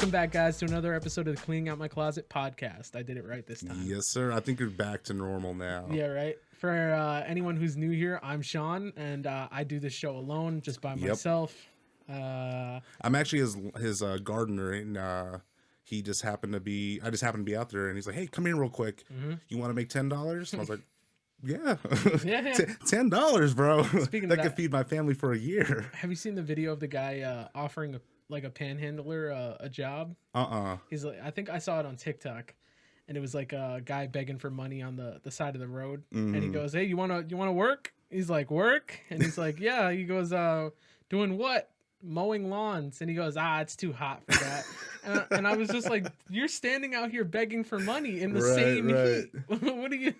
Welcome back, guys, to another episode of the Cleaning Out My Closet podcast. I did it right this time. Yes, sir. I think you're back to normal now. Yeah, right. For anyone who's new here, I'm Sean, and I do this show alone, just by myself. I'm actually his gardener, and he just happened to be. I just happened to be out there, and he's like, "Hey, come here real quick. You want to make $10?" I was like, "Yeah, Yeah. $10, bro. Speaking that of could that, feed my family for a year." have you seen the video of the guy offering a panhandler a job? He's like, I think I saw it on TikTok, and it was like a guy begging for money on the side of the road, and he goes, "Hey, you wanna work?" He's like, "Work?" And he's like, "Yeah." He goes, "Doing what?" "Mowing lawns." And he goes, "It's too hot for that." and I was just like, "You're standing out here begging for money in the same heat. What do you?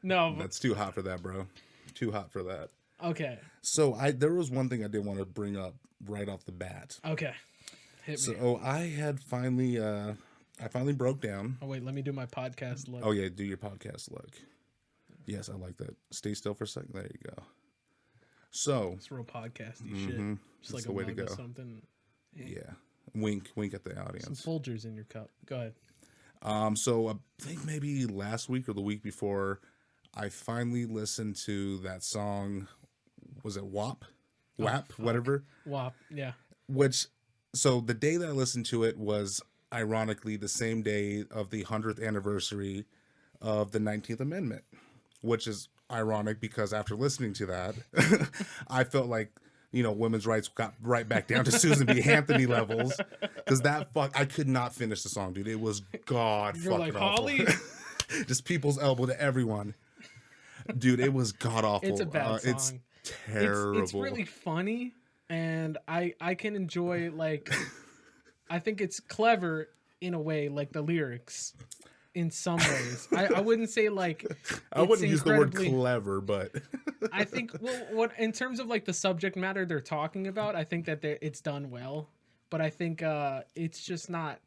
No, that's too hot for that, bro. Too hot for that. Okay. So there was one thing I did want to bring up right off the bat. Okay. Hit me. So I had finally broke down. Oh wait, let me do my podcast look. Oh yeah, do your podcast look. Yes, I like that. Stay still for a second. There you go. So it's real podcasty shit. Just like the a way to mug or go. something. Yeah. Wink at the audience. Some Folgers in your cup. Go ahead. So I think maybe last week or the week before, I finally listened to that song. Was it WAP? WAP, whatever. WAP, yeah. So the day that I listened to it was ironically the same day of the 100th anniversary of the 19th Amendment, which is ironic because after listening to that, I felt like, women's rights got right back down to Susan B. Anthony levels, because I could not finish the song, dude. It was god You're fucking like, awful. Holly? Just people's elbow to everyone. Dude, it was god awful. It's a bad song. It's terrible. It's really funny, and I can enjoy, like, I think it's clever in a way, like the lyrics. In some ways, I wouldn't say like I wouldn't use the word clever, but I think what in terms of like the subject matter they're talking about, I think that it's done well, but I think it's just not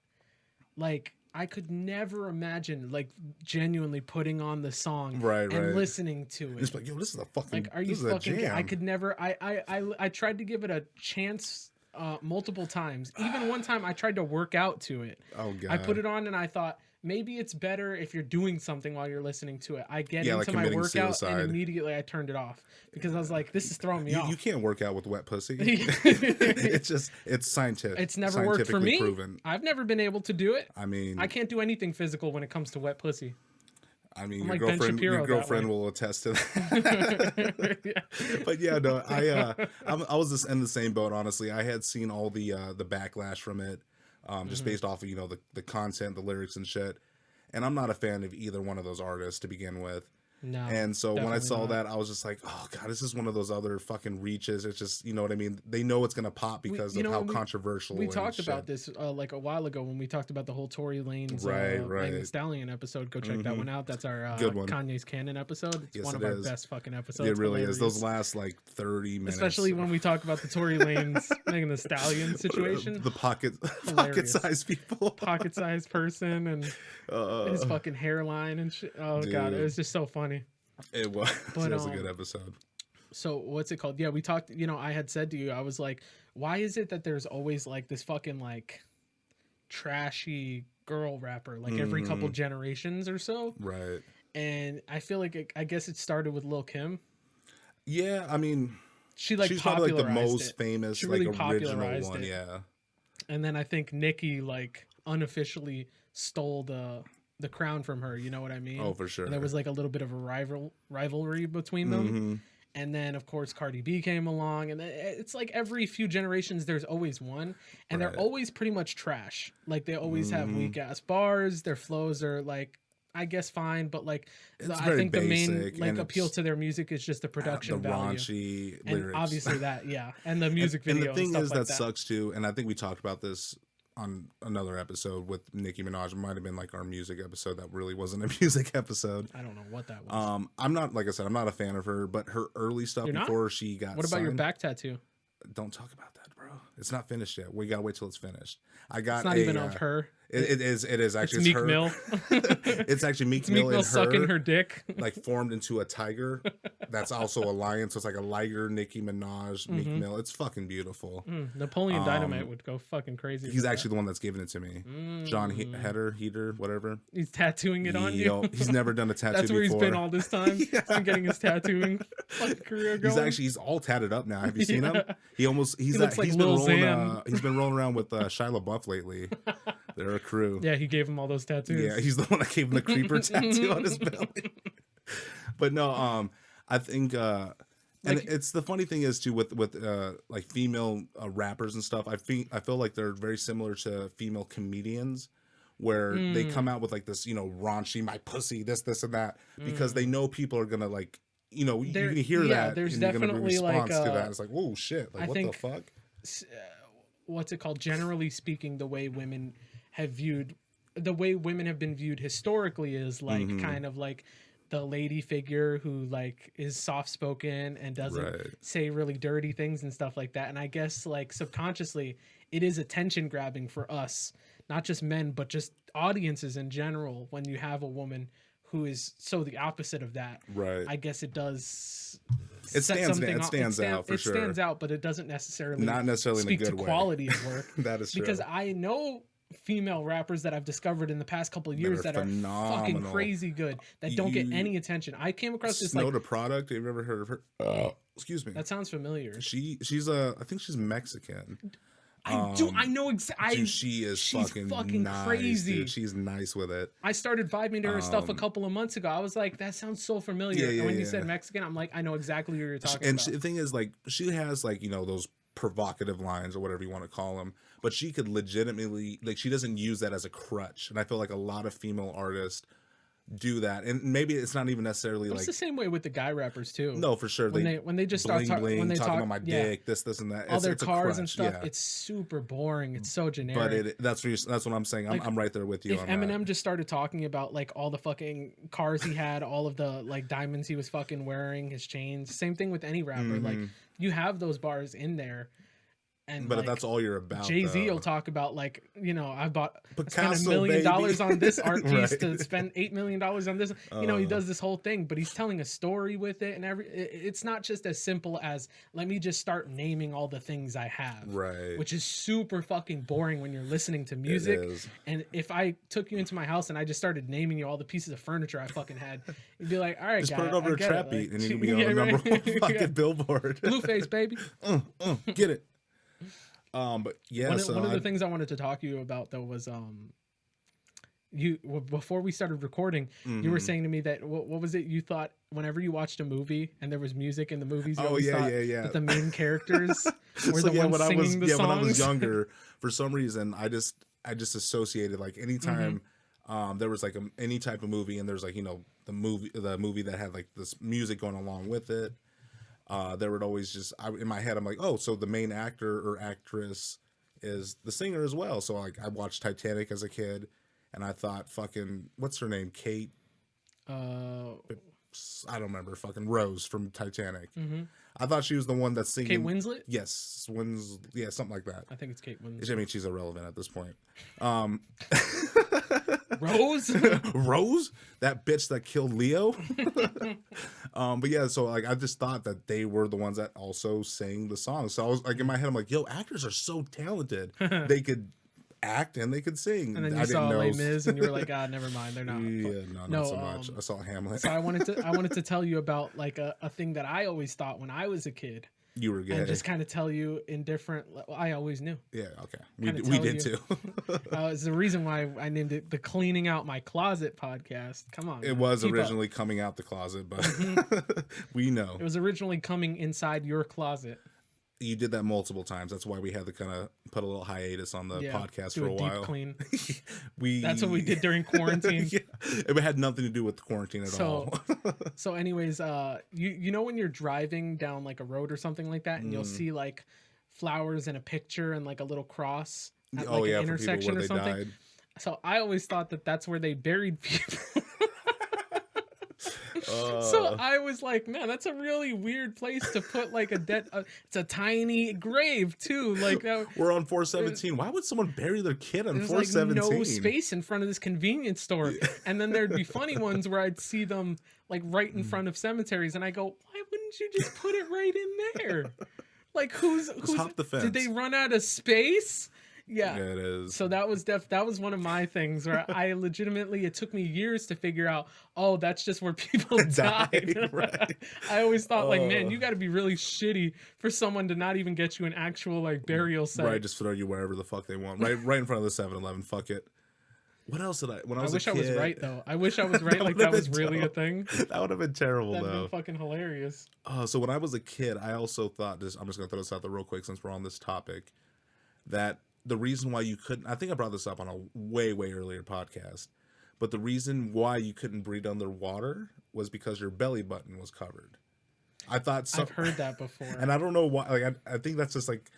like I could never imagine like genuinely putting on the song and listening to it. It's like, yo, this is a fucking like, are you fucking? I could never. I tried to give it a chance multiple times. Even one time, I tried to work out to it. Oh god! I put it on and I thought, maybe it's better if you're doing something while you're listening to it. I get into like my workout suicide. and immediately I turned it off because I was like, this is throwing me off. You can't work out with wet pussy. It's scientific. It's never worked for me. Proven. I've never been able to do it. I mean, I can't do anything physical when it comes to wet pussy. I mean, I'm your like girlfriend will attest to that. Yeah. But yeah, no, I was just in the same boat. Honestly, I had seen all the backlash from it, just based off of the content, the lyrics and shit. And I'm not a fan of either one of those artists to begin with. No. And so when I saw that, I was just like, oh god, this is one of those other fucking reaches. It's just, you know what I mean? They know it's gonna pop because of how controversial. We talked about this like a while ago when we talked about the whole Tory Lanez Megan Thee Stallion episode. Go check that one out. That's our good one. Kanye's Canon episode. It's one of our best fucking episodes. It really is. Those last like 30 minutes. Especially when we talk about the Tory Lanez Megan Thee Stallion situation. The pocket-sized people. Pocket-sized person and his fucking hairline and shit. Oh dude. God, it was just so funny. It was. It was a good episode. So what's it called? Yeah, we talked, I had said to you, I was like, why is it that there's always like this fucking like trashy girl rapper like every couple generations or so? Right. And I feel like I guess it started with Lil' Kim. Yeah, I mean, she's probably like the most famous like original one, yeah. And then I think Nicki like unofficially stole the crown from her, you know what I mean? Oh, for sure. And there was like a little bit of a rivalry between them. And then of course Cardi B came along, and it's like every few generations there's always one, and they're always pretty much trash. Like they always have weak ass bars. Their flows are like, I guess fine, but like I think the main like appeal to their music is just the production value, raunchy and lyrics. obviously that, yeah, and the music video. And the thing and is stuff that sucks too, and I think we talked about this on another episode with Nicki Minaj. It might have been like our music episode that really wasn't a music episode. I don't know what that was. I'm not, like I said, I'm not a fan of her, but her early stuff before she got What about your back tattoo? Don't talk about that, bro. It's not finished yet. We gotta wait till it's finished. It's not even of her. It is actually. It's Meek her. Mill. It's actually Meek Mill and her sucking her dick, like formed into a tiger, that's also a lion. So it's like a Liger, Nicki Minaj, Meek Mill. It's fucking beautiful. Napoleon Dynamite would go fucking crazy. He's actually the one that's giving it to me. John Heater, whatever. He's tattattooing it on you. He's never done a tattoo That's where before. he's been all this time. He's been getting his tattooing fucking career going. He's all tatted up now. Have you seen him? He looks like he's been rolling around with Shia LaBeouf lately. They're a crew. Yeah, he gave him all those tattoos. Yeah, he's the one that gave him the creeper tattoo on his belly. But no, I think and it's the funny thing is too with like female rappers and stuff. I feel like they're very similar to female comedians, where they come out with like this, raunchy, my pussy, this and that, because they know people are gonna like, you can hear that. There's and you're gonna definitely be response like to that. It's like, whoa, shit, like what the fuck? What's it called? Generally speaking, the way women have been viewed historically is like kind of like the lady figure who like is soft spoken and doesn't say really dirty things and stuff like that. And I guess like subconsciously it is attention grabbing for us, not just men, but just audiences in general. When you have a woman who is so the opposite of that, right? I guess it does. It stands out for sure. It stands out, but it doesn't necessarily speak in a good to quality of work. That is true. Because I know female rappers that I've discovered in the past couple of years that are fucking crazy good, that don't get any attention. I came across this Snow the Product. Have you ever heard of her? Excuse me. That sounds familiar. She's I think she's Mexican. I know exactly. Dude, she's fucking nice, crazy. Dude. She's nice with it. I started vibing to her stuff a couple of months ago. I was like, that sounds so familiar. And when you said Mexican, I'm like, I know exactly who you're talking about. And the thing is, like, she has like those provocative lines or whatever you want to call them, but she could legitimately, like, she doesn't use that as a crutch. And I feel like a lot of female artists do that, and maybe it's not even necessarily it's the same way with the guy rappers too. No, for sure. When they just start talking about my dick, this and that, all their cars and stuff, it's super boring. It's so generic. But that's what I'm saying. I'm right there with you. If Eminem just started talking about like all the fucking cars he had, all of the like diamonds he was fucking wearing, his chains. Same thing with any rapper. Like you have those bars in there. But like, if that's all you're about, Jay-Z will talk about like, I spent $1 million on this art piece to spend $8 million on this. He does this whole thing, but he's telling a story with it, and it's not just as simple as let me just start naming all the things I have, right? Which is super fucking boring when you're listening to music. And if I took you into my house and I just started naming you all the pieces of furniture I fucking had, you'd be like, all right, just put it over a trap beat, and you can be on the number one fucking billboard. Blueface, baby. Get it. But yeah, one of the things I wanted to talk to you about though was you before we started recording, you were saying to me that what was it you thought whenever you watched a movie and there was music in the movies, you always thought that the main characters were the ones singing the songs? When I was younger, for some reason I just associated like anytime there was like any type of movie and there's like the movie that had like this music going along with it. There would always in my head, I'm like, oh, so the main actor or actress is the singer as well. So like I watched Titanic as a kid and I thought fucking, what's her name? Kate? I don't remember, fucking Rose from Titanic. I thought she was the one that's singing. Kate Winslet? Yes. Yeah, something like that. I think it's Kate Winslet. I mean, she's irrelevant at this point. Rose? Rose? That bitch that killed Leo? But yeah, so like I just thought that they were the ones that also sang the song. So I was like in my head, I'm like, yo, actors are so talented. They could act and they could sing. And then you saw Les Mis and you were like, never mind, they're not. Yeah, not so much. I saw Hamlet. So I wanted to tell you about like a thing that I always thought when I was a kid. You were gay. And just kind of tell you in different. I always knew. Yeah. Okay. We did too. It's the reason why I named it the Cleaning Out My Closet podcast. Come on. It was originally coming out the closet, but we know it was originally coming inside your closet. You did that multiple times. That's why we had to kind of put a little hiatus on the podcast for a while. Deep clean. That's what we did during quarantine. It had nothing to do with the quarantine at all. So anyways, you know when you're driving down like a road or something like that, and you'll see like flowers in a picture and like a little cross at like an intersection or something. Died. So I always thought that that's where they buried people. So I was like, man, that's a really weird place to put like a dead. It's a tiny grave too. Like we're on 417. Why would someone bury their kid on 417? Like no space in front of this convenience store. And then there'd be funny ones where I'd see them like right in front of cemeteries, and I go, why didn't you just put it right in there? Like, who's hop the fence. Did they run out of space? Yeah, it is. So that was one of my things where I legitimately, it took me years to figure out, oh, that's just where people died. Right. I always thought, like, man, you got to be really shitty for someone to not even get you an actual, like, burial site. Right, just throw you wherever the fuck they want. Right in front of the 7-Eleven. Fuck it. What else did I? When I was a kid, I was right though. I wish I was right. Like that was really a thing. That would have been terrible. That'd have been fucking hilarious. So when I was a kid, I also thought this. I'm just gonna throw this out there real quick since we're on this topic. That the reason why you couldn't, I think I brought this up on a way earlier podcast, but the reason why you couldn't breathe underwater was because your belly button was covered. I thought I've heard that before, and I don't know why. Like I think that's just like.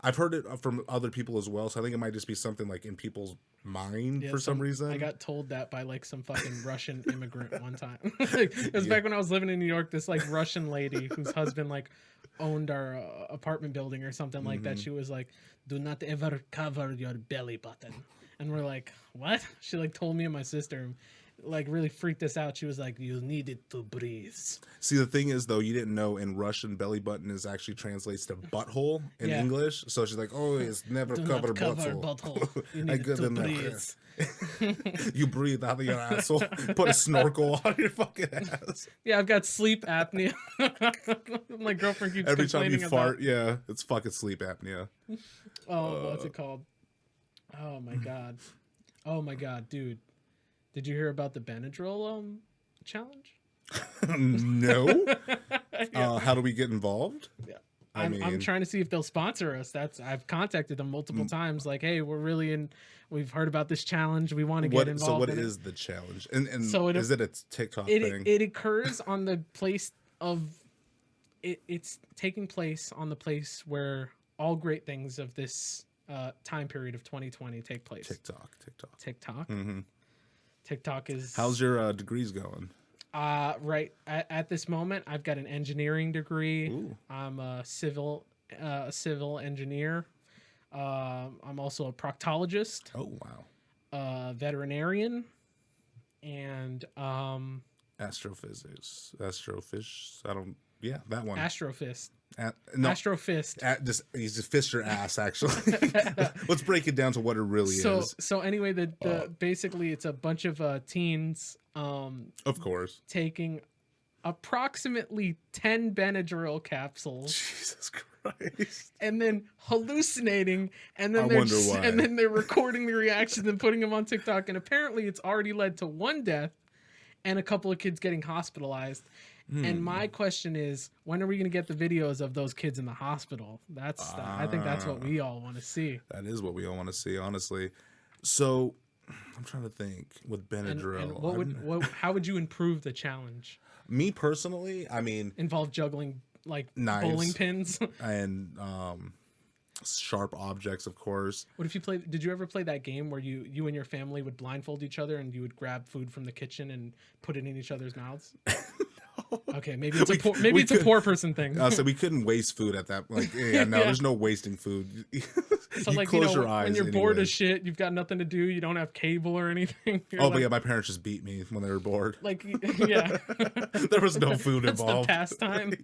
I've heard it from other people as well, so I think it might just be something like in people's mind for some reason. I got told that by like some fucking Russian immigrant one time. Like, it was back when I was living in New York. This like Russian lady whose husband like owned our apartment building or something like that. She was like, "Do not ever cover your belly button," and we're like, "What?" She like told me and my sister. Like really freaked us out. She was like, "You needed to breathe." See, the thing is, though, you didn't know in Russian belly button is actually translates to butthole in English. So she's like, "Oh, it's never cover butthole. You need to breathe. You breathe out of your asshole. Put a snorkel on your fucking ass." Yeah, I've got sleep apnea. My girlfriend keeps every time you fart. About... Yeah, it's fucking sleep apnea. Oh, what's it called? Oh my god, dude. Did you hear about the Benadryl challenge? No. How do we get involved? Yeah. I'm trying to see if they'll sponsor us. I've contacted them multiple times. Like, hey, we've heard about this challenge. We want to get involved. So what is the challenge? And so is it a TikTok thing? It occurs on the place of it's taking place on the place where all great things of this time period of 2020 take place. TikTok. Mm-hmm. TikTok is... How's your degrees going? Right at this moment, I've got an engineering degree. Ooh. I'm a civil engineer. I'm also a proctologist. Oh wow. Veterinarian, and astrophysics. Astrofish. Yeah, that one. Astrofist. No, Astrofist. He's just fist your ass, actually. Let's break it down to what it really is. So anyway, basically it's a bunch of teens. Of course. Taking approximately 10 Benadryl capsules. Jesus Christ. And then hallucinating, and then they're recording the reactions and putting them on TikTok. And apparently it's already led to one death and a couple of kids getting hospitalized. And my question is, when are we going to get the videos of those kids in the hospital? I think that's what we all want to see. That is what we all want to see, honestly. So I'm trying to think with Benadryl. And how would you improve the challenge? Me personally, I mean, involve juggling like knives, bowling pins and sharp objects, of course. What if you did you ever play that game where you and your family would blindfold each other and you would grab food from the kitchen and put it in each other's mouths? Okay, maybe it's a poor person thing. So we couldn't waste food at that. Like, there's no wasting food. So like, close your eyes when you're bored as shit, you've got nothing to do, you don't have cable or anything. But yeah, my parents just beat me when they were bored. Like, yeah, there was no food involved. That's the pastime.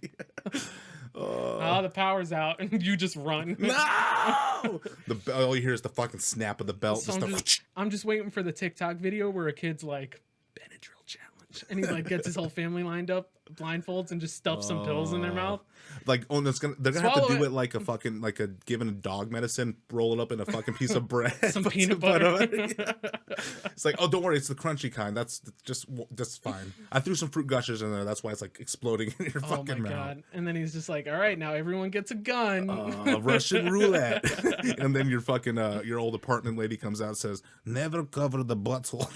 The power's out, and you just run. No! All you hear is the fucking snap of the belt. So I'm just waiting for the TikTok video where a kid's like, Benadryl challenge, and he like gets his whole family lined up, blindfolds, and just stuffs some pills in their mouth. Like, they're gonna have to do it like a fucking giving a dog medicine, roll it up in a fucking piece of bread, some peanut butter. It's like, oh, don't worry, it's the crunchy kind. That's fine. I threw some fruit gushers in there. That's why it's like exploding in your fucking mouth. God. And then he's just like, all right, now everyone gets a gun. Russian roulette. And then your fucking your old apartment lady comes out and says, never cover the butthole.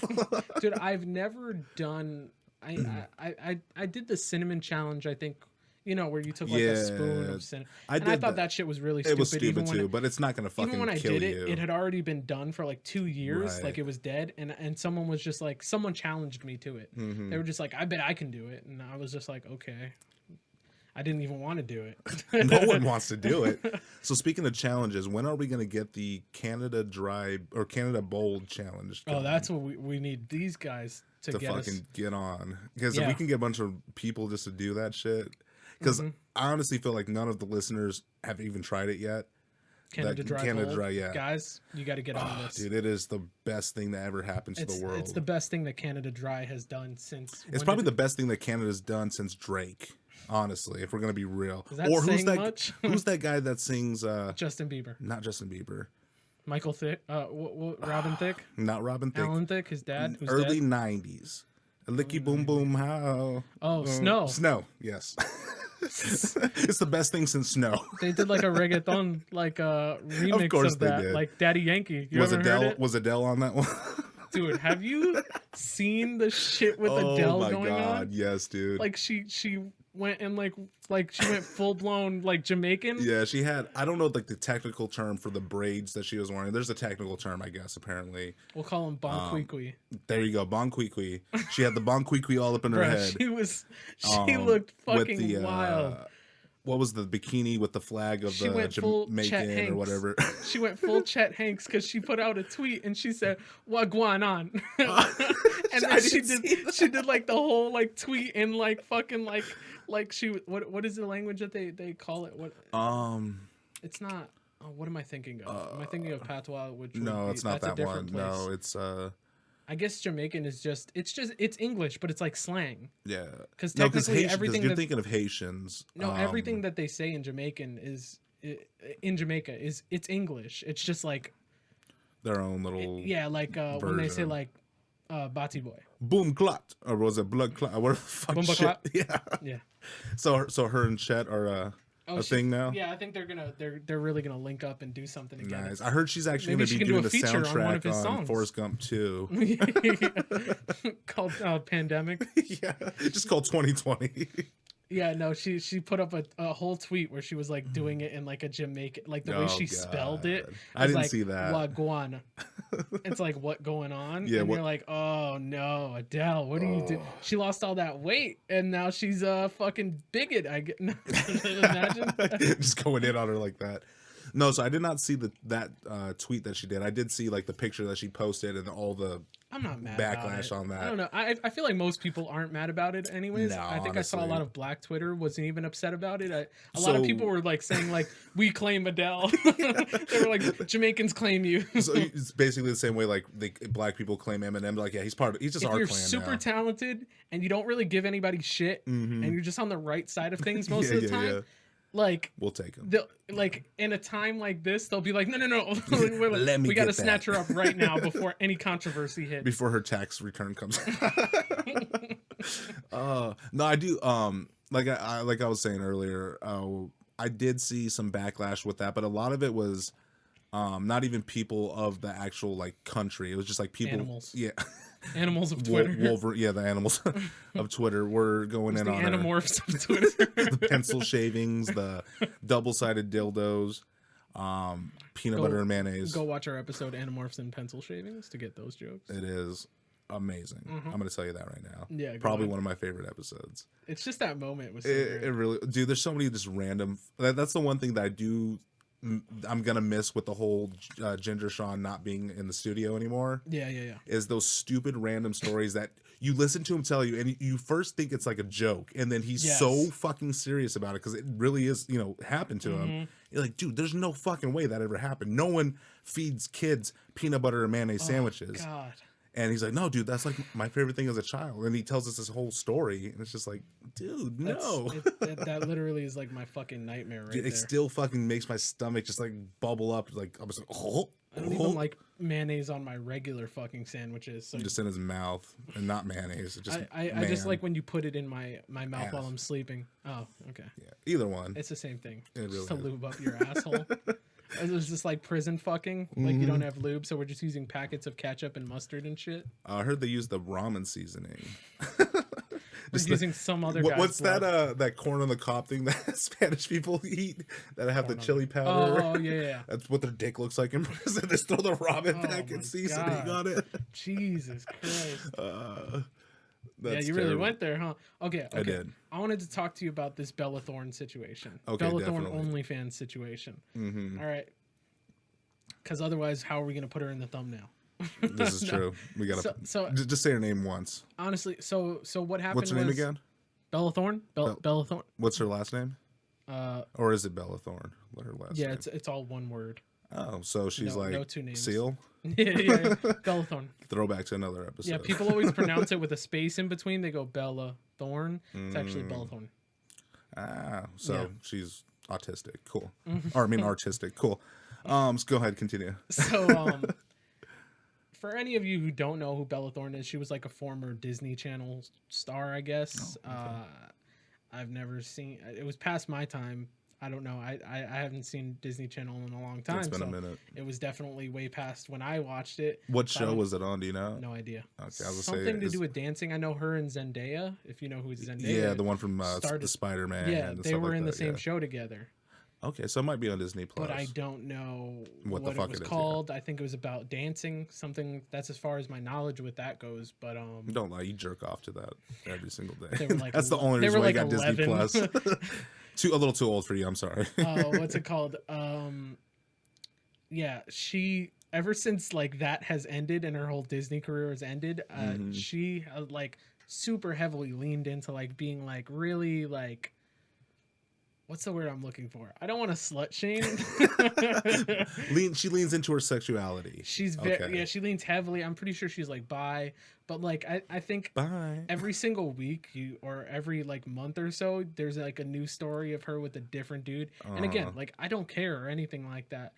Dude, I've never done. I did the cinnamon challenge, I think. You know, where you took like a spoon of cinnamon. I thought that shit was really stupid. It was stupid too, but it's not going to fucking kill you. Even when I did it had already been done for like 2 years. Right. Like it was dead. And someone was just like, someone challenged me to it. Mm-hmm. They were just like, I bet I can do it. And I was just like, okay. I didn't even want to do it. No one wants to do it. So speaking of challenges, when are we going to get the Canada Dry or Canada Bold challenge going? Oh, that's what we need these guys to get fucking get on. Because if we can get a bunch of people just to do that shit. Because I honestly feel like none of the listeners have even tried it yet. Canada Dry Canada Cold. Dry, yeah. Guys, you got to get on this. Dude, it is the best thing that ever happened to the world. It's the best thing that Canada Dry has done since... It's probably the best thing that Canada's done since Drake, honestly, if we're going to be real. Is that saying much? Who's that guy that sings... Justin Bieber. Not Justin Bieber. Michael Thicke? Robin Thicke? Not Robin Thicke. Alan Thicke, his dad? Early 90s. A licky boom boom how. Oh, Snow. Snow, yes. It's the best thing since Snow. They did like a reggaeton remix of that. Did. Like Daddy Yankee. You ever heard it? Was Adele on that one? Dude, have you seen the shit with Adele going on? Oh my god, yes, dude. Like she went and like she went full blown like Jamaican. Yeah, she had, I don't know like the technical term for the braids that she was wearing. There's a technical term, I guess, apparently. We'll call them bonquiqui. There you go, bonquiqui. She had the bonquiqui all up in her head. She looked fucking wild. What was the bikini with the flag of the Jamaican or whatever? She went full Chet Hanks because she put out a tweet and she said, "What going on?" And then she did like the whole like tweet in like fucking like she what is the language that they call it? What it's not. Oh, what am I thinking of? Am I thinking of patois? Which no, it's not that one. Place. No, it's I guess Jamaican is it's English, but it's like slang. Yeah, because technically everything you're thinking of Haitians. No, everything that they say in Jamaican in Jamaica is it's English. It's just like their own little when they say like Batty Boy, boom clot, or was it blood clot? What the fuck? Boom shit? Clot? Yeah. So her and Chet are a thing now. Yeah, I think they're really gonna link up and do something together. Nice. I heard she's actually gonna be doing a soundtrack on Forrest Gump 2. Called Pandemic. Yeah, just called 2020. Yeah, no, she put up a whole tweet where she was like doing it in like a Jamaican, like the way she spelled it. I didn't like, see that. Wagwan. It's like, what going on? Yeah, and you're like, oh no, Adele, what do you do? She lost all that weight and now she's a fucking bigot. I get imagine just going in on her like that. No, so I did not see that tweet that she did. I did see like the picture that she posted and all the I'm not mad backlash on that. I don't know. I feel like most people aren't mad about it anyways. No, I think honestly. I saw a lot of Black Twitter wasn't even upset about it. A lot of people were like saying like, we claim Adele. They were like, Jamaicans claim you. So it's basically the same way like Black people claim Eminem. Like, yeah, he's just our clan now. If you're super talented and you don't really give anybody shit and you're just on the right side of things most of the time. Yeah. Like we'll take them. Like in a time like this, they'll be like, no. We got to snatch her up right now before any controversy hits. Before her tax return comes. No, I do. Like I was saying earlier, I did see some backlash with that, but a lot of it was not even people of the actual like country. It was just like people. Animals. Yeah. Animals of Twitter. The animals of Twitter were going in on Animorphs of Twitter. The pencil shavings, the double-sided dildos, peanut butter and mayonnaise. Go watch our episode Animorphs and Pencil Shavings to get those jokes. It is amazing. I'm going to tell you that right now. Yeah, probably one of my favorite episodes. It's just that moment was it really, dude, there's so many just random. That's the one thing that I'm gonna miss with the whole Ginger Sean not being in the studio anymore. Yeah. Is those stupid random stories that you listen to him tell you, and you first think it's like a joke, and then he's so fucking serious about it because it really is, happened to him. You're like, dude, there's no fucking way that ever happened. No one feeds kids peanut butter and mayonnaise sandwiches. God. And he's like, no, dude, that's like my favorite thing as a child. And he tells us this whole story, and it's just like, dude, no. That literally is like my fucking nightmare right there. It still fucking makes my stomach just like bubble up. Like I was like, I don't even like mayonnaise on my regular fucking sandwiches. So just in his mouth and not mayonnaise. Just I just like when you put it in my mouth while I'm sleeping. Oh, okay. Yeah, either one. It's the same thing. It really just to is. lube up your asshole. It was just like prison fucking. Like you don't have lube, so we're just using packets of ketchup and mustard and shit. I heard they use the ramen seasoning. Just using some other guy's what's blood. that corn on the cob thing that Spanish people eat that have the chili powder? Oh yeah. That's what their dick looks like in prison. They throw the ramen back and seasoning on it. Jesus Christ. That's you really went there, huh? Okay. I did. I wanted to talk to you about this Bella Thorne situation. Okay, Bella definitely. Thorne OnlyFans situation. Mm-hmm. All right. Because otherwise, how are we going to put her in the thumbnail? This is true. We gotta just say her name once. Honestly, so what happened? What's her name again? Bella Thorne. Bella Thorne. What's her last name? Or is it Bella Thorne? What her last name? Yeah, it's all one word. Oh, so she's no two names. Seal? yeah. Bella Thorne. Throwback to another episode. Yeah, people always pronounce it with a space in between. They go Bella Thorne. It's actually Bella Thorne. Ah, so she's autistic. Cool. Or I mean artistic. Cool. So go ahead, continue. So for any of you who don't know who Bella Thorne is, she was like a former Disney Channel star, I guess. Oh, okay. I've never seen it. Was past my time. I don't know. I haven't seen Disney Channel in a long time. It's been a minute. It was definitely way past when I watched it. What show was it on? Do you know? No idea. Okay, I was something to do with dancing. I know her and Zendaya. If you know who Zendaya. Yeah, the one from the Spider-Man. Yeah, they were in the same show together. Okay, so it might be on Disney Plus. But I don't know what the fuck it was called. Yeah. I think it was about dancing. Something that's as far as my knowledge with that goes. But don't lie, you jerk off to that every single day. They were like that's the only reason why I got 11. Disney Plus. A little too old for you. I'm sorry. What's it called? Yeah, she ever since like that has ended and her whole Disney career has ended. She like super heavily leaned into like being like really like. What's the word I'm looking for? I don't want to slut shame. She leans into her sexuality. She's very yeah. She leans heavily. I'm pretty sure she's like bi, but like I think every single week or every like month or so, there's like a new story of her with a different dude. And again, like I don't care or anything like that,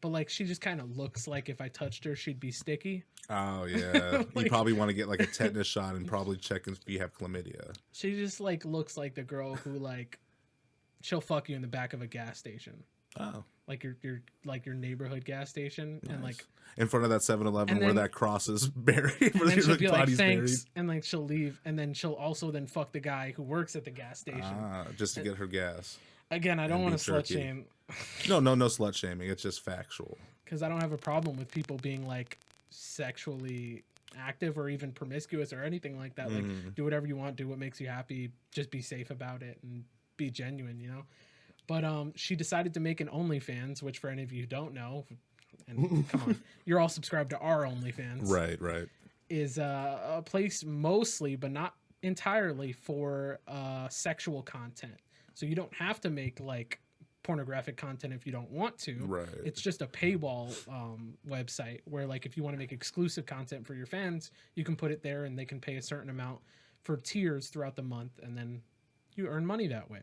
but like she just kind of looks like if I touched her, she'd be sticky. Oh yeah, like, you probably want to get like a tetanus shot and probably check if you have chlamydia. She just like looks like the girl who like. She'll fuck you in the back of a gas station. Oh. Like your neighborhood gas station. Nice. And like in front of that 7-Eleven where that cross is buried. And then she'll be like, thanks. Buried. And like she'll leave. And then she'll also then fuck the guy who works at the gas station. Just to get her gas. Again, I don't want to slut shame. No slut shaming. It's just factual. Because I don't have a problem with people being like sexually active or even promiscuous or anything like that. Like do whatever you want, do what makes you happy, just be safe about it and be genuine, you know. But she decided to make an OnlyFans, which for any of you who don't know, and come on, you're all subscribed to our OnlyFans, right, is a place mostly but not entirely for sexual content. So you don't have to make like pornographic content if you don't want to. Right. It's just a paywall website where like if you want to make exclusive content for your fans, you can put it there and they can pay a certain amount for tiers throughout the month, and then you earn money that way.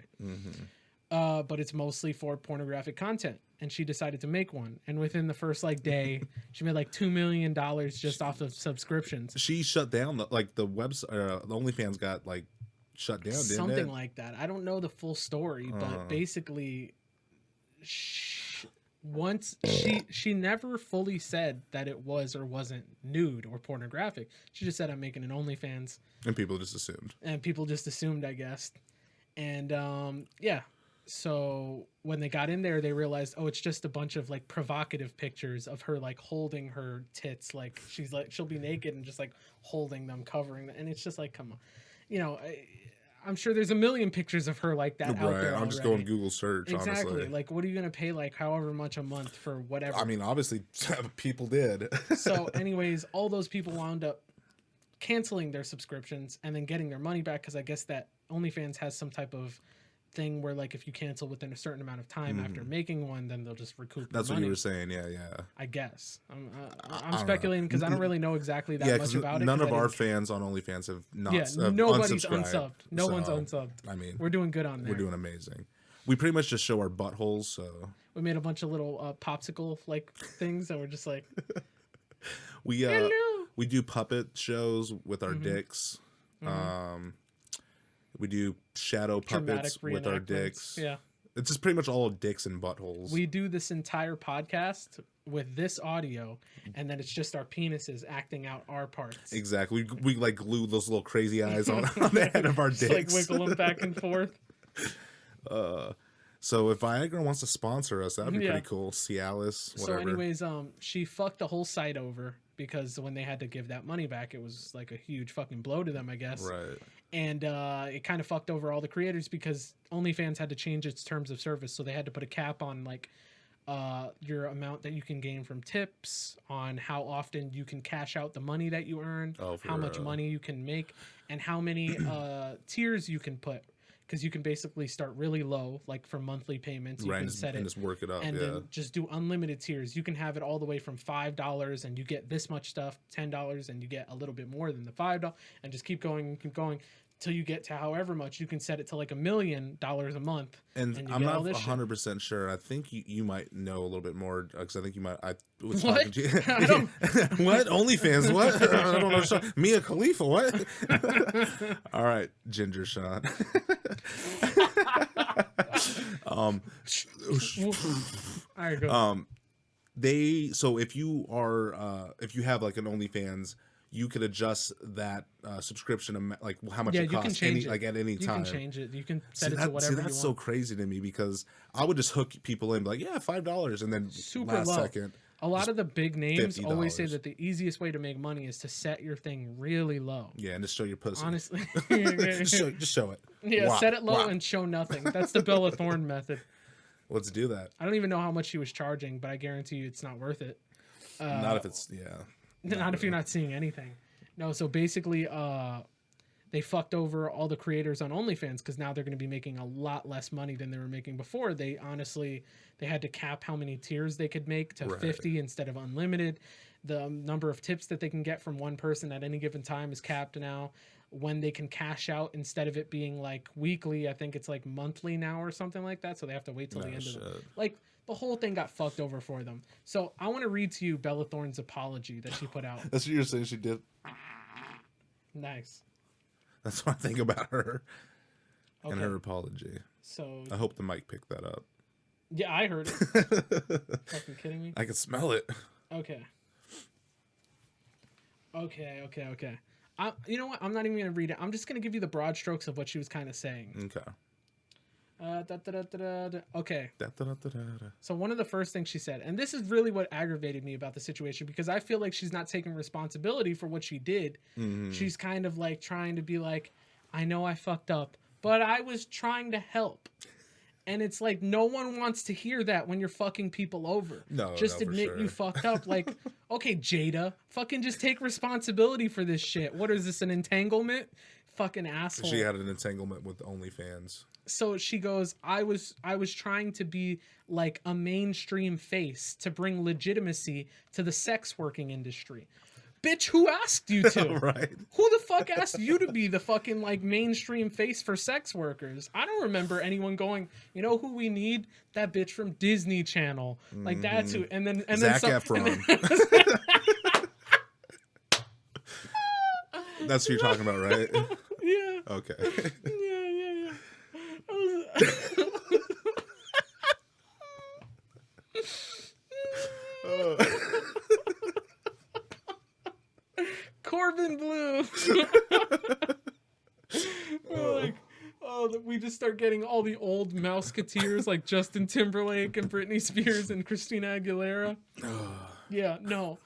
But it's mostly for pornographic content. And she decided to make one. And within the first like day, she made like $2 million just off of subscriptions. She shut down the website. The OnlyFans got like shut down, didn't it? Something like that. I don't know the full story, but basically, she never fully said that it was or wasn't nude or pornographic. She just said, I'm making an OnlyFans. And people just assumed. I guess. And so when they got in there, they realized, it's just a bunch of like provocative pictures of her like holding her tits, like she'll be naked and just like holding them, covering them, and it's just like, come on, you know. I'm sure there's a million pictures of her like that out there. I'm just going Google search. Exactly. Honestly. Like, what are you gonna pay like however much a month for whatever? I mean, obviously, people did. So, anyways, all those people wound up canceling their subscriptions and then getting their money back, because I guess that OnlyFans has some type of thing where like if you cancel within a certain amount of time after making one, then they'll just recoup the money. That's what you were saying. Yeah. I guess I'm speculating because I don't really know exactly that much about it. None of our fans on OnlyFans have not. Yeah, nobody's unsubbed. No one's unsubbed. I mean, we're doing good on there. We're doing amazing. We pretty much just show our buttholes. So we made a bunch of little popsicle like things, and we're just like, we do puppet shows with our dicks. We do shadow puppets with our dicks. Yeah. It's just pretty much all dicks and buttholes. We do this entire podcast with this audio, and then it's just our penises acting out our parts. Exactly. We like glue those little crazy eyes on the head of our dicks. Just like wiggle them back and forth. So if Viagra wants to sponsor us, that'd be pretty cool. Cialis, whatever. So anyways, she fucked the whole site over because when they had to give that money back, it was like a huge fucking blow to them, I guess. Right. And it kind of fucked over all the creators because OnlyFans had to change its terms of service, so they had to put a cap on like your amount that you can gain from tips, on how often you can cash out the money that you earn, how much money you can make, and how many tiers you can put. Because you can basically start really low, like for monthly payments. You can set it and just work it up, and then just do unlimited tiers. You can have it all the way from $5 and you get this much stuff, $10 and you get a little bit more than the $5, and just keep going till you get to however much. You can set it to like $1 million a month. And I'm not 100% sure. I think you might know a little bit more, because I think you might. I was what? talking to you. What? OnlyFans? What? I don't know. Mia Khalifa? What? All right, Ginger Sean. All right, go. So if you have like an OnlyFans, you could adjust that subscription, like how much it costs, like at any time. You can change it. You can set it to whatever you want. That's so crazy to me, because I would just hook people in, like, yeah, $5, and then super last low. Second. A lot of the big names $50. always say that the easiest way to make money is to set your thing really low. Yeah, and just show your pussy. Honestly, just show it. Yeah, set it low and show nothing. That's the Bella Thorne method. Let's do that. I don't even know how much she was charging, but I guarantee you it's not worth it. Not if it's Not if you're not seeing anything. No, so basically, they fucked over all the creators on OnlyFans, because now they're going to be making a lot less money than they were making before. They had to cap how many tiers they could make to 50 instead of unlimited. The number of tips that they can get from one person at any given time is capped now. When they can cash out, instead of it being like weekly, I think it's like monthly now or something like that. So they have to wait till the end of the, like, the whole thing got fucked over for them. So I want to read to you Bella Thorne's apology that she put out. That's what you're saying she did. Nice. That's what I think about her and her apology. So I hope the mic picked that up. Yeah, I heard it. Fucking kidding me? I can smell it. Okay. You know what? I'm not even going to read it. I'm just going to give you the broad strokes of what she was kind of saying. Okay. Okay. So one of the first things she said, and this is really what aggravated me about the situation, because I feel like she's not taking responsibility for what she did. Mm-hmm. She's kind of like trying to be like, I know I fucked up, but I was trying to help. And it's like, no one wants to hear that when you're fucking people over. Just admit you fucked up. Like, okay, Jada, fucking just take responsibility for this shit. What is this, an entanglement? Fucking asshole. She had an entanglement with OnlyFans. So she goes, I was trying to be like a mainstream face to bring legitimacy to the sex working industry. Bitch, who asked you to? Right. Who the fuck asked you to be the fucking like mainstream face for sex workers? I don't remember anyone going, you know who we need? That bitch from Disney Channel. Like that's who. And then Zac Efron. That's who you're talking about, right? Yeah. Okay. Yeah. Corbin Blue. We're like, we just start getting all the old Mouseketeers like Justin Timberlake and Britney Spears and Christina Aguilera. Yeah, no.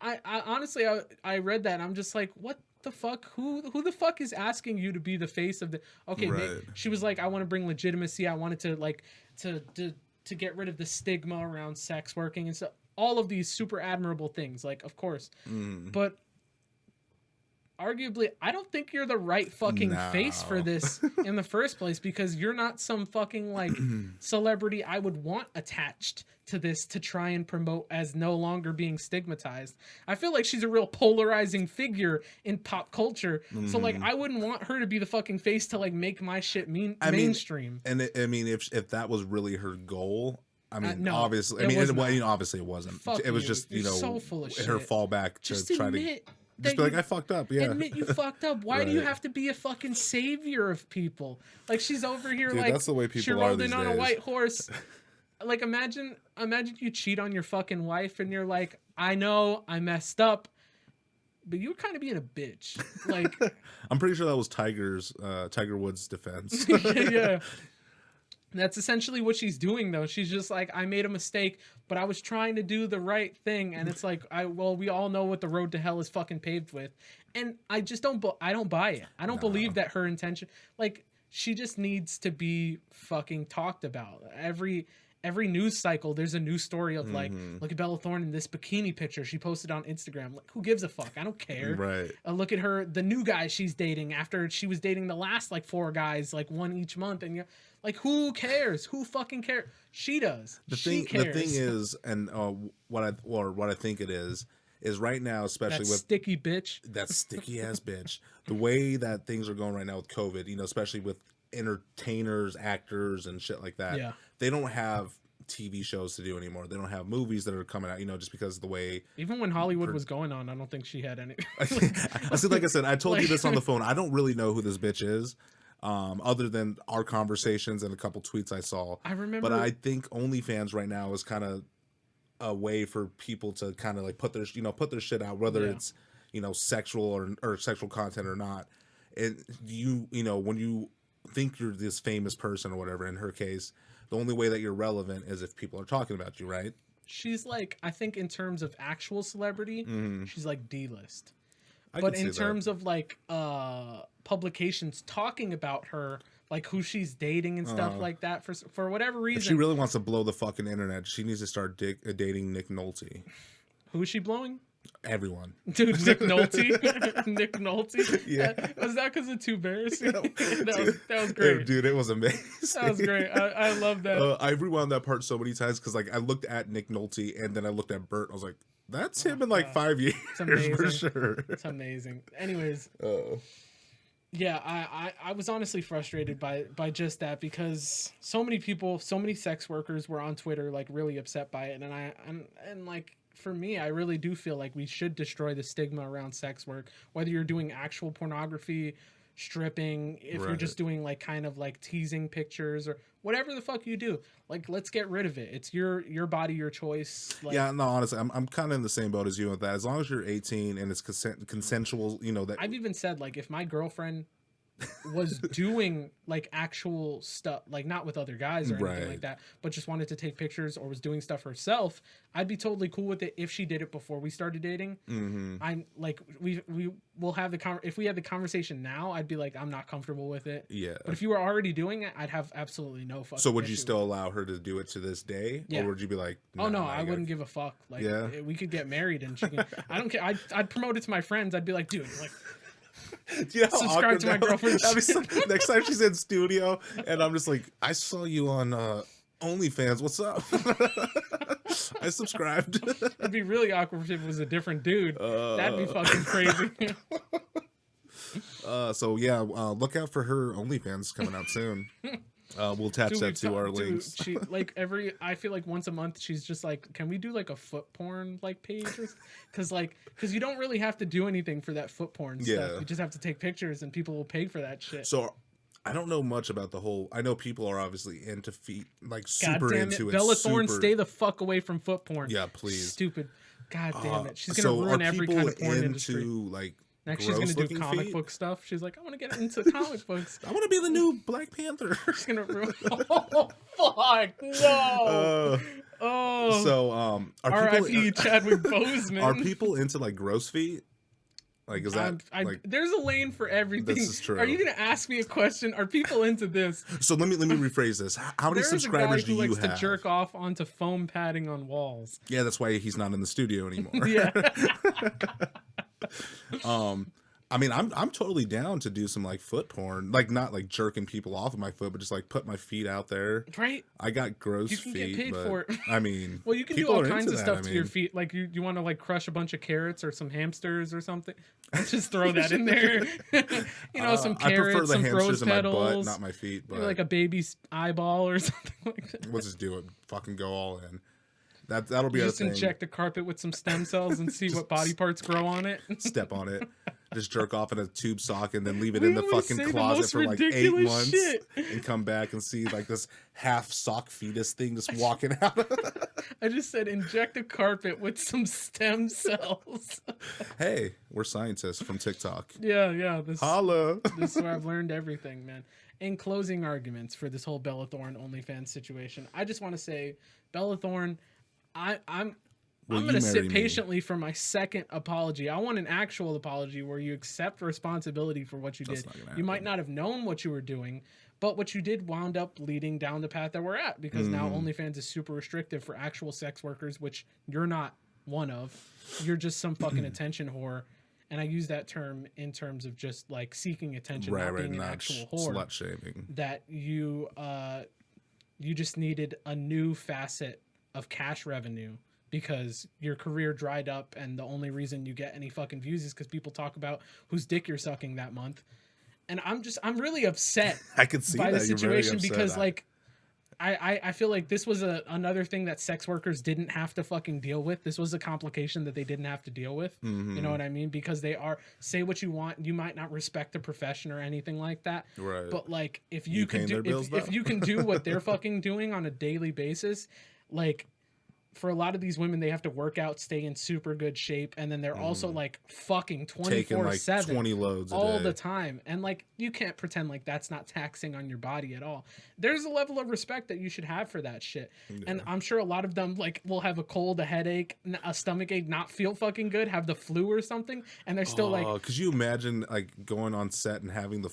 I honestly, I read that and I'm just like, what the fuck? Who the fuck is asking you to be the face of the? Okay, right. She was like, I want to bring legitimacy. I wanted to like to get rid of the stigma around sex working and stuff. All of these super admirable things, like, of course, but arguably, I don't think you're the right fucking face for this in the first place, because you're not some fucking like celebrity I would want attached to this to try and promote as no longer being stigmatized. I feel like she's a real polarizing figure in pop culture. So like, I wouldn't want her to be the fucking face to like make my shit mainstream. And I mean, if that was really her goal, I mean, no, obviously, obviously it wasn't. It was just, so full of shit. Her fallback to just try to just be like, I fucked up. Yeah. Admit you fucked up. Why do you have to be a fucking savior of people? Like, she's over here, dude, like, that's the way people she are rolled these in on days. a white horse. Like, imagine you cheat on your fucking wife and you're like, I know I messed up, but you were kind of being a bitch. Like, I'm pretty sure that was Tiger Woods' defense. Yeah. That's essentially what she's doing, though. She's just like, I made a mistake, but I was trying to do the right thing. And it's like, we all know what the road to hell is fucking paved with. And I just don't buy it. I don't believe that her intention, like, she just needs to be fucking talked about. Every every news cycle, there's a new story of like, look at Bella Thorne in this bikini picture she posted on Instagram. Like, who gives a fuck? I don't care. Right. Look at her, the new guy she's dating after she was dating the last like 4 guys, like one each month, and you're like, who cares? Who fucking cares? She does. The thing is, and what I think it is right now, especially with sticky bitch, that sticky ass bitch. The way that things are going right now with COVID, you know, especially with entertainers, actors, and shit like that. Yeah. They don't have TV shows to do anymore. They don't have movies that are coming out, you know, just because of the way. Even when Hollywood was going on, I don't think she had any. I said, like I said, I told you this on the phone. I don't really know who this bitch is. Other than our conversations and a couple tweets I saw. I remember. But I think OnlyFans right now is kind of a way for people to kind of like put their shit out, whether it's, you know, sexual or sexual content or not. And you know, when you think you're this famous person or whatever, in her case, the only way that you're relevant is if people are talking about you, right? She's like, I think in terms of actual celebrity, she's like D-list. I but in terms of like publications talking about her, like who she's dating and stuff like that, for whatever reason, if she really wants to blow the fucking internet, she needs to start dating Nick Nolte. Who is she blowing? Everyone. Dude, Nick Nolte. Nick Nolte. Yeah. Was that because of Two Bears? that was great. Dude, it was amazing. That was great. I love that. I rewound that part so many times because like I looked at Nick Nolte and then I looked at Bert. I was like, that's him in like 5 years. It's amazing. For sure. It's amazing. Anyways. Yeah, I was honestly frustrated by just that because so many people, so many sex workers were on Twitter like really upset by it, and like for me, I really do feel like we should destroy the stigma around sex work, whether you're doing actual pornography, stripping, if you're just doing like kind of like teasing pictures or whatever the fuck you do. Like, let's get rid of it. It's your body, your choice. Like, yeah, no, honestly, I'm kind of in the same boat as you with that. As long as you're 18 and it's consensual, you know that. I've even said like if my girlfriend was doing like actual stuff, like not with other guys or anything like that, but just wanted to take pictures or was doing stuff herself, I'd be totally cool with it if she did it before we started dating. I'm like, we will have if we had the conversation now, I'd be like, I'm not comfortable with it. Yeah. But if you were already doing it, I'd have absolutely no fucking So would you issue still allow her to do it to this day? Yeah. Or would you be like, oh no, I wouldn't give a fuck. Like, we could get married and she can, I don't care. I'd promote it to my friends. I'd be like, dude, like, do you know subscribe to my girlfriend. Next time she's in studio and I'm just like, I saw you on OnlyFans. What's up? I subscribed. It'd be really awkward if it was a different dude. That'd be fucking crazy. So yeah, look out for her OnlyFans coming out soon. We'll attach that to our links. She like I feel like once a month she's just like, can we do like a foot porn like page? Because you don't really have to do anything for that foot porn stuff. You just have to take pictures and people will pay for that shit. So I don't know much about the whole. I know people are obviously into feet, like super God damn into it. Bella Thorne, stay the fuck away from foot porn. Yeah, please. Stupid. God damn it. She's gonna ruin every kind of porn industry. Like, next she's gonna do comic book stuff. She's like, I want to get into comic books. I want to be the new Black Panther. She's gonna ruin. Oh fuck no. So R.I.P. Chadwick Boseman. Are people into like gross feet? Like, is that like, there's a lane for everything. This is true. Are you gonna ask me a question? Are people into this? So let me rephrase this. How many subscribers do you have? There's a guy who likes to jerk off onto foam padding on walls. Yeah, that's why he's not in the studio anymore. Yeah. I mean, I'm totally down to do some like foot porn, like not like jerking people off of my foot, but just like put my feet out there. Right. I got gross feet. You can feet, get paid for it. I mean, well, you can do all kinds of stuff to your feet. Like you want to like crush a bunch of carrots or some hamsters or something. Just throw that in there. You know, some carrots, some rose petals, my butt, not my feet, but like a baby's eyeball or something like that. We'll just do it. Fucking go all in. That'll be just inject the carpet with some stem cells and see what body parts grow on it. Step on it. Just jerk off in a tube sock and then leave it in the fucking closet for like 8 months and come back and see like this half sock fetus thing just walking out. I just said inject a carpet with some stem cells. Hey, we're scientists from TikTok. Yeah. Holla. This is where I've learned everything, man. In closing arguments for this whole Bella Thorne OnlyFans situation, I just want to say, Bella Thorne, I'm I'm going to sit patiently for my second apology. I want an actual apology where you accept responsibility for what you did. You might not have known what you were doing, but what you did wound up leading down the path that we're at, because now OnlyFans is super restrictive for actual sex workers, which you're not one of. You're just some fucking attention whore. And I use that term in terms of just like seeking attention, not being an actual whore. Slut shaming. That you just needed a new facet of cash revenue because your career dried up, and the only reason you get any fucking views is because people talk about whose dick you're sucking that month. And I'm really upset I can see by that. the situation because like I feel like this was another thing that sex workers didn't have to fucking deal with. This was a complication that they didn't have to deal with. You know what I mean? Because they say what you want. You might not respect the profession or anything like that. Right. But like if you can do if you can do what they're fucking doing on a daily basis, like for a lot of these women, they have to work out, stay in super good shape, and then they're also like fucking 24/7, like 20 loads all the time. And like you can't pretend like that's not taxing on your body at all. There's a level of respect that you should have for that shit. Yeah. And I'm sure a lot of them like will have a cold, a headache, a stomach ache, not feel fucking good, have the flu or something, and they're still like. Could you imagine like going on set and having the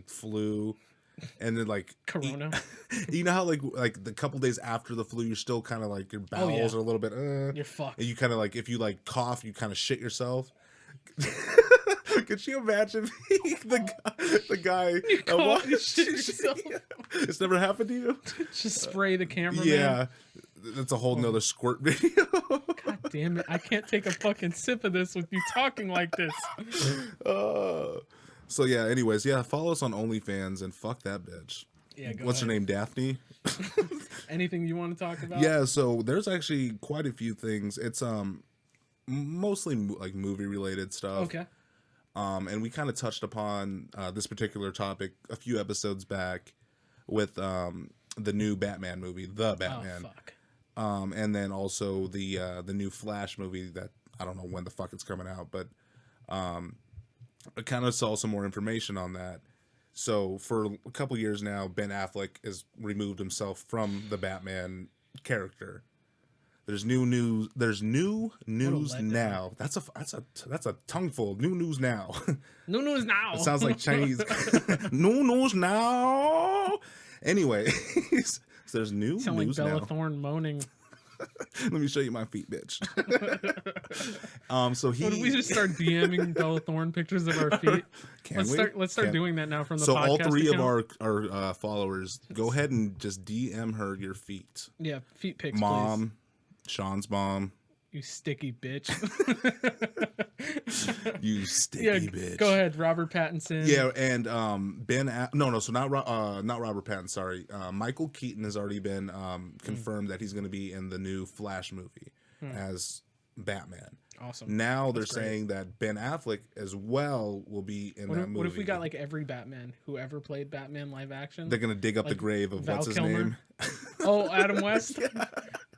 flu? And then like Corona, you know how like the couple days after the flu, you're still kind of like your bowels are a little bit. You're fucked. And you kind of like if you like cough, you kind of shit yourself. Could you imagine being the guy? You cough, you shit yourself. It's never happened to you. Just spray the camera. Yeah, that's a whole nother squirt video. God damn it! I can't take a fucking sip of this with you talking like this. So yeah, anyways, yeah, follow us on OnlyFans and fuck that bitch. Yeah, What's her name, Daphne? Anything you want to talk about? Yeah, so there's actually quite a few things. It's mostly like movie related stuff. Okay. And we kind of touched upon this particular topic a few episodes back with the new Batman movie, The Batman. Oh, fuck. And then also the new Flash movie that I don't know when the fuck it's coming out, but I kind of saw some more information on that. So for a couple years now, Ben Affleck has removed himself from the Batman character. There's new news. There's new news now. That's a tongueful. New news now. New news now. It sounds like Chinese. New news now. Anyway, so there's new news now. Sound like Bella Thorne moaning. Let me show you my feet, bitch. So he. What, did we just start DMing Bella Thorne pictures of our feet? Let's start doing that now from the podcast. So all three account. of our followers, go ahead and just DM her your feet. Yeah, feet pics, Mom, please. Sean's mom. You sticky bitch. You sticky bitch. Go ahead, Robert Pattinson. Yeah, and not Robert Pattinson. Sorry, Michael Keaton has already been confirmed that he's going to be in the new Flash movie as Batman. Awesome. Now they're saying that Ben Affleck as well will be in that movie. What if we got like every Batman who ever played Batman live action? They're going to dig up the grave of what's his name? Oh, Adam West. Yeah.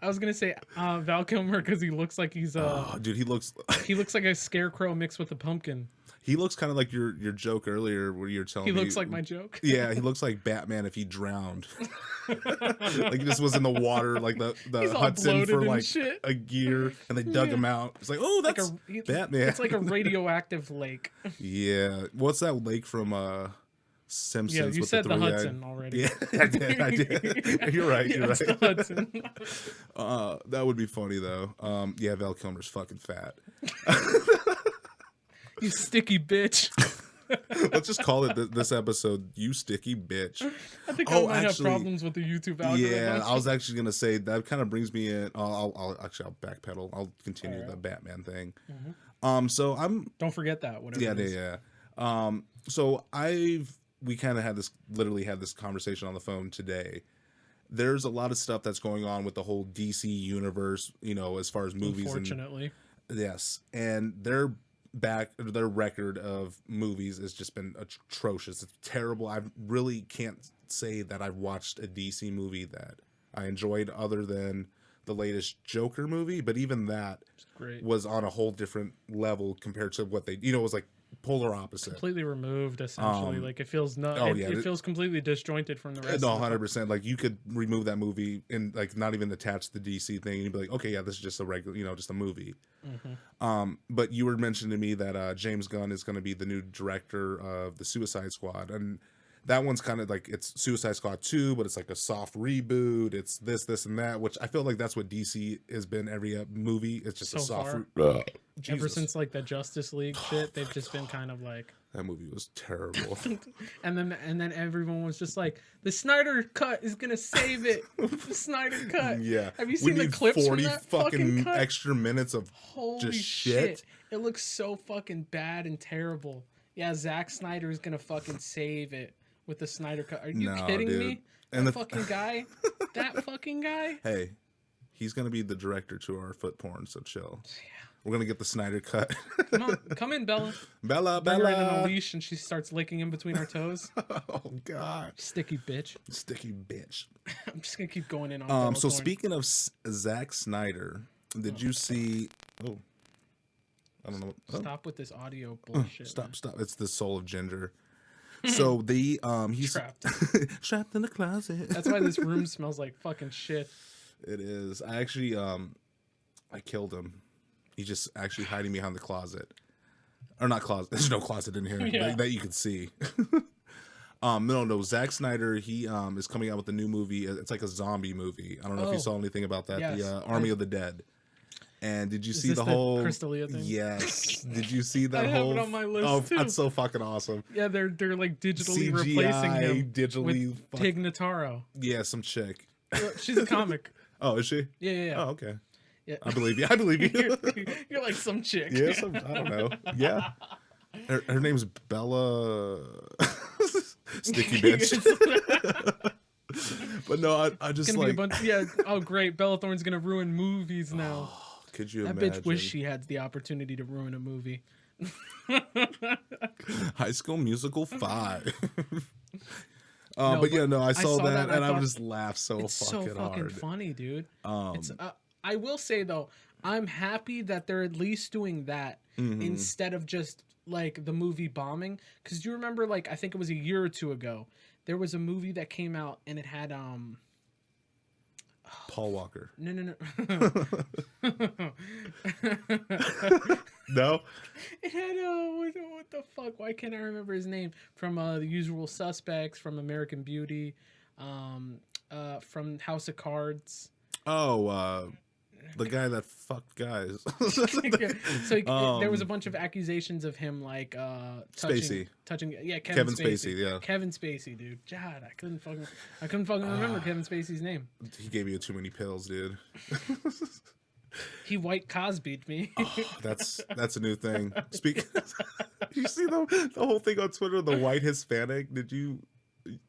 I was gonna say Val Kilmer because he looks like he's dude, he looks like a scarecrow mixed with a pumpkin. He looks kind of like your joke earlier where you're telling me. He looks like my joke. Yeah, he looks like Batman if he drowned. Like he just was in the water, like the Hudson for like a year, and they dug him out. It's like, oh, that's like Batman. It's like a radioactive lake. Yeah, what's that lake from Simpsons? Yeah, you said the Hudson already. Yeah, I did. You're right. You're right. The Hudson. That would be funny though. Yeah, Val Kilmer's fucking fat. You sticky bitch. Let's just call it this episode, You Sticky Bitch. I think I might have problems with the YouTube algorithm. Yeah, I was actually going to say, that kind of brings me in. I'll backpedal. I'll continue the Batman thing. Mm-hmm. So Don't forget that, whatever it is. Yeah. So we kind of literally had this conversation on the phone today. There's a lot of stuff that's going on with the whole DC universe, as far as movies. Unfortunately. Yes. And their record of movies has just been atrocious. It's terrible. I really can't say that I've watched a DC movie that I enjoyed other than the latest Joker movie, but even that was on a whole different level compared to what they, it was like polar opposite. Completely removed, essentially. Like it feels it feels completely disjointed from the rest. No, 100%. Like you could remove that movie and like not even attach the DC thing, and you'd be like, okay, yeah, this is just a regular, just a movie. But you were mentioning to me that James Gunn is going to be the new director of the Suicide Squad, and that one's kind of like it's Suicide Squad 2, but it's like a soft reboot. It's this, and that, which I feel like that's what DC has been every movie. It's just a soft. Ever since like the Justice League shit, they've just been kind of like that movie was terrible. and then everyone was just like, the Snyder cut is gonna save it. The Snyder cut. Yeah. Have you seen the clips 40 from that fucking cut? Extra minutes of Holy just shit. It looks so fucking bad and terrible. Yeah, Zack Snyder is gonna fucking save it with the Snyder cut. Are you kidding me? And the fucking guy, that fucking guy. Hey, he's gonna be the director to our foot porn, so chill. Yeah. We're gonna get the Snyder cut. Come in, Bella. Bella. Bring her in on a leash, and she starts licking in between our toes. Oh God, sticky bitch. I'm just gonna keep going in on. So speaking of Zack Snyder, did you see? Oh, I don't know. Stop with this audio bullshit. Stop. It's the soul of Ginger. So he's trapped in the closet. That's why this room smells like fucking shit. It is. I actually I killed him. He's just actually hiding behind the closet. Or not closet. There's no closet in here that you can see. No. Zack Snyder, he is coming out with a new movie. It's like a zombie movie. I don't know if you saw anything about that. Yes. The Army of the Dead. And did you see the whole Crystalia thing? Yes. Did you see that I whole? have it on my list too. That's so fucking awesome. Yeah, they're like digitally CGI, replacing him digitally with Tig Notaro. Yeah, some chick. She's a comic. Oh, is she? Yeah. Oh, okay. Yeah. I believe you. You're like some chick. Yeah, I don't know. Yeah. Her name's Bella Sticky Bitch. But no, I just like oh great, Bella Thorne's gonna ruin movies now. Could you imagine? That bitch wish she had the opportunity to ruin a movie. High School Musical 5. I saw that and I just laughed so fucking hard. It's funny, dude. I will say though, I'm happy that they're at least doing that instead of just like the movie bombing. Because do you remember, like, I think it was a year or two ago, there was a movie that came out and it had Paul Walker. No. No. It had what the fuck? Why can't I remember his name? From The Usual Suspects, from American Beauty, from House of Cards. Oh, the guy that fucked guys. So there was a bunch of accusations of him like touching Kevin Spacey. Yeah, Kevin Spacey, dude. God, I couldn't fucking remember Kevin Spacey's name. He gave you too many pills, dude. He white Cosby'd me. That's a new thing. You see the whole thing on Twitter, the white Hispanic? Did you?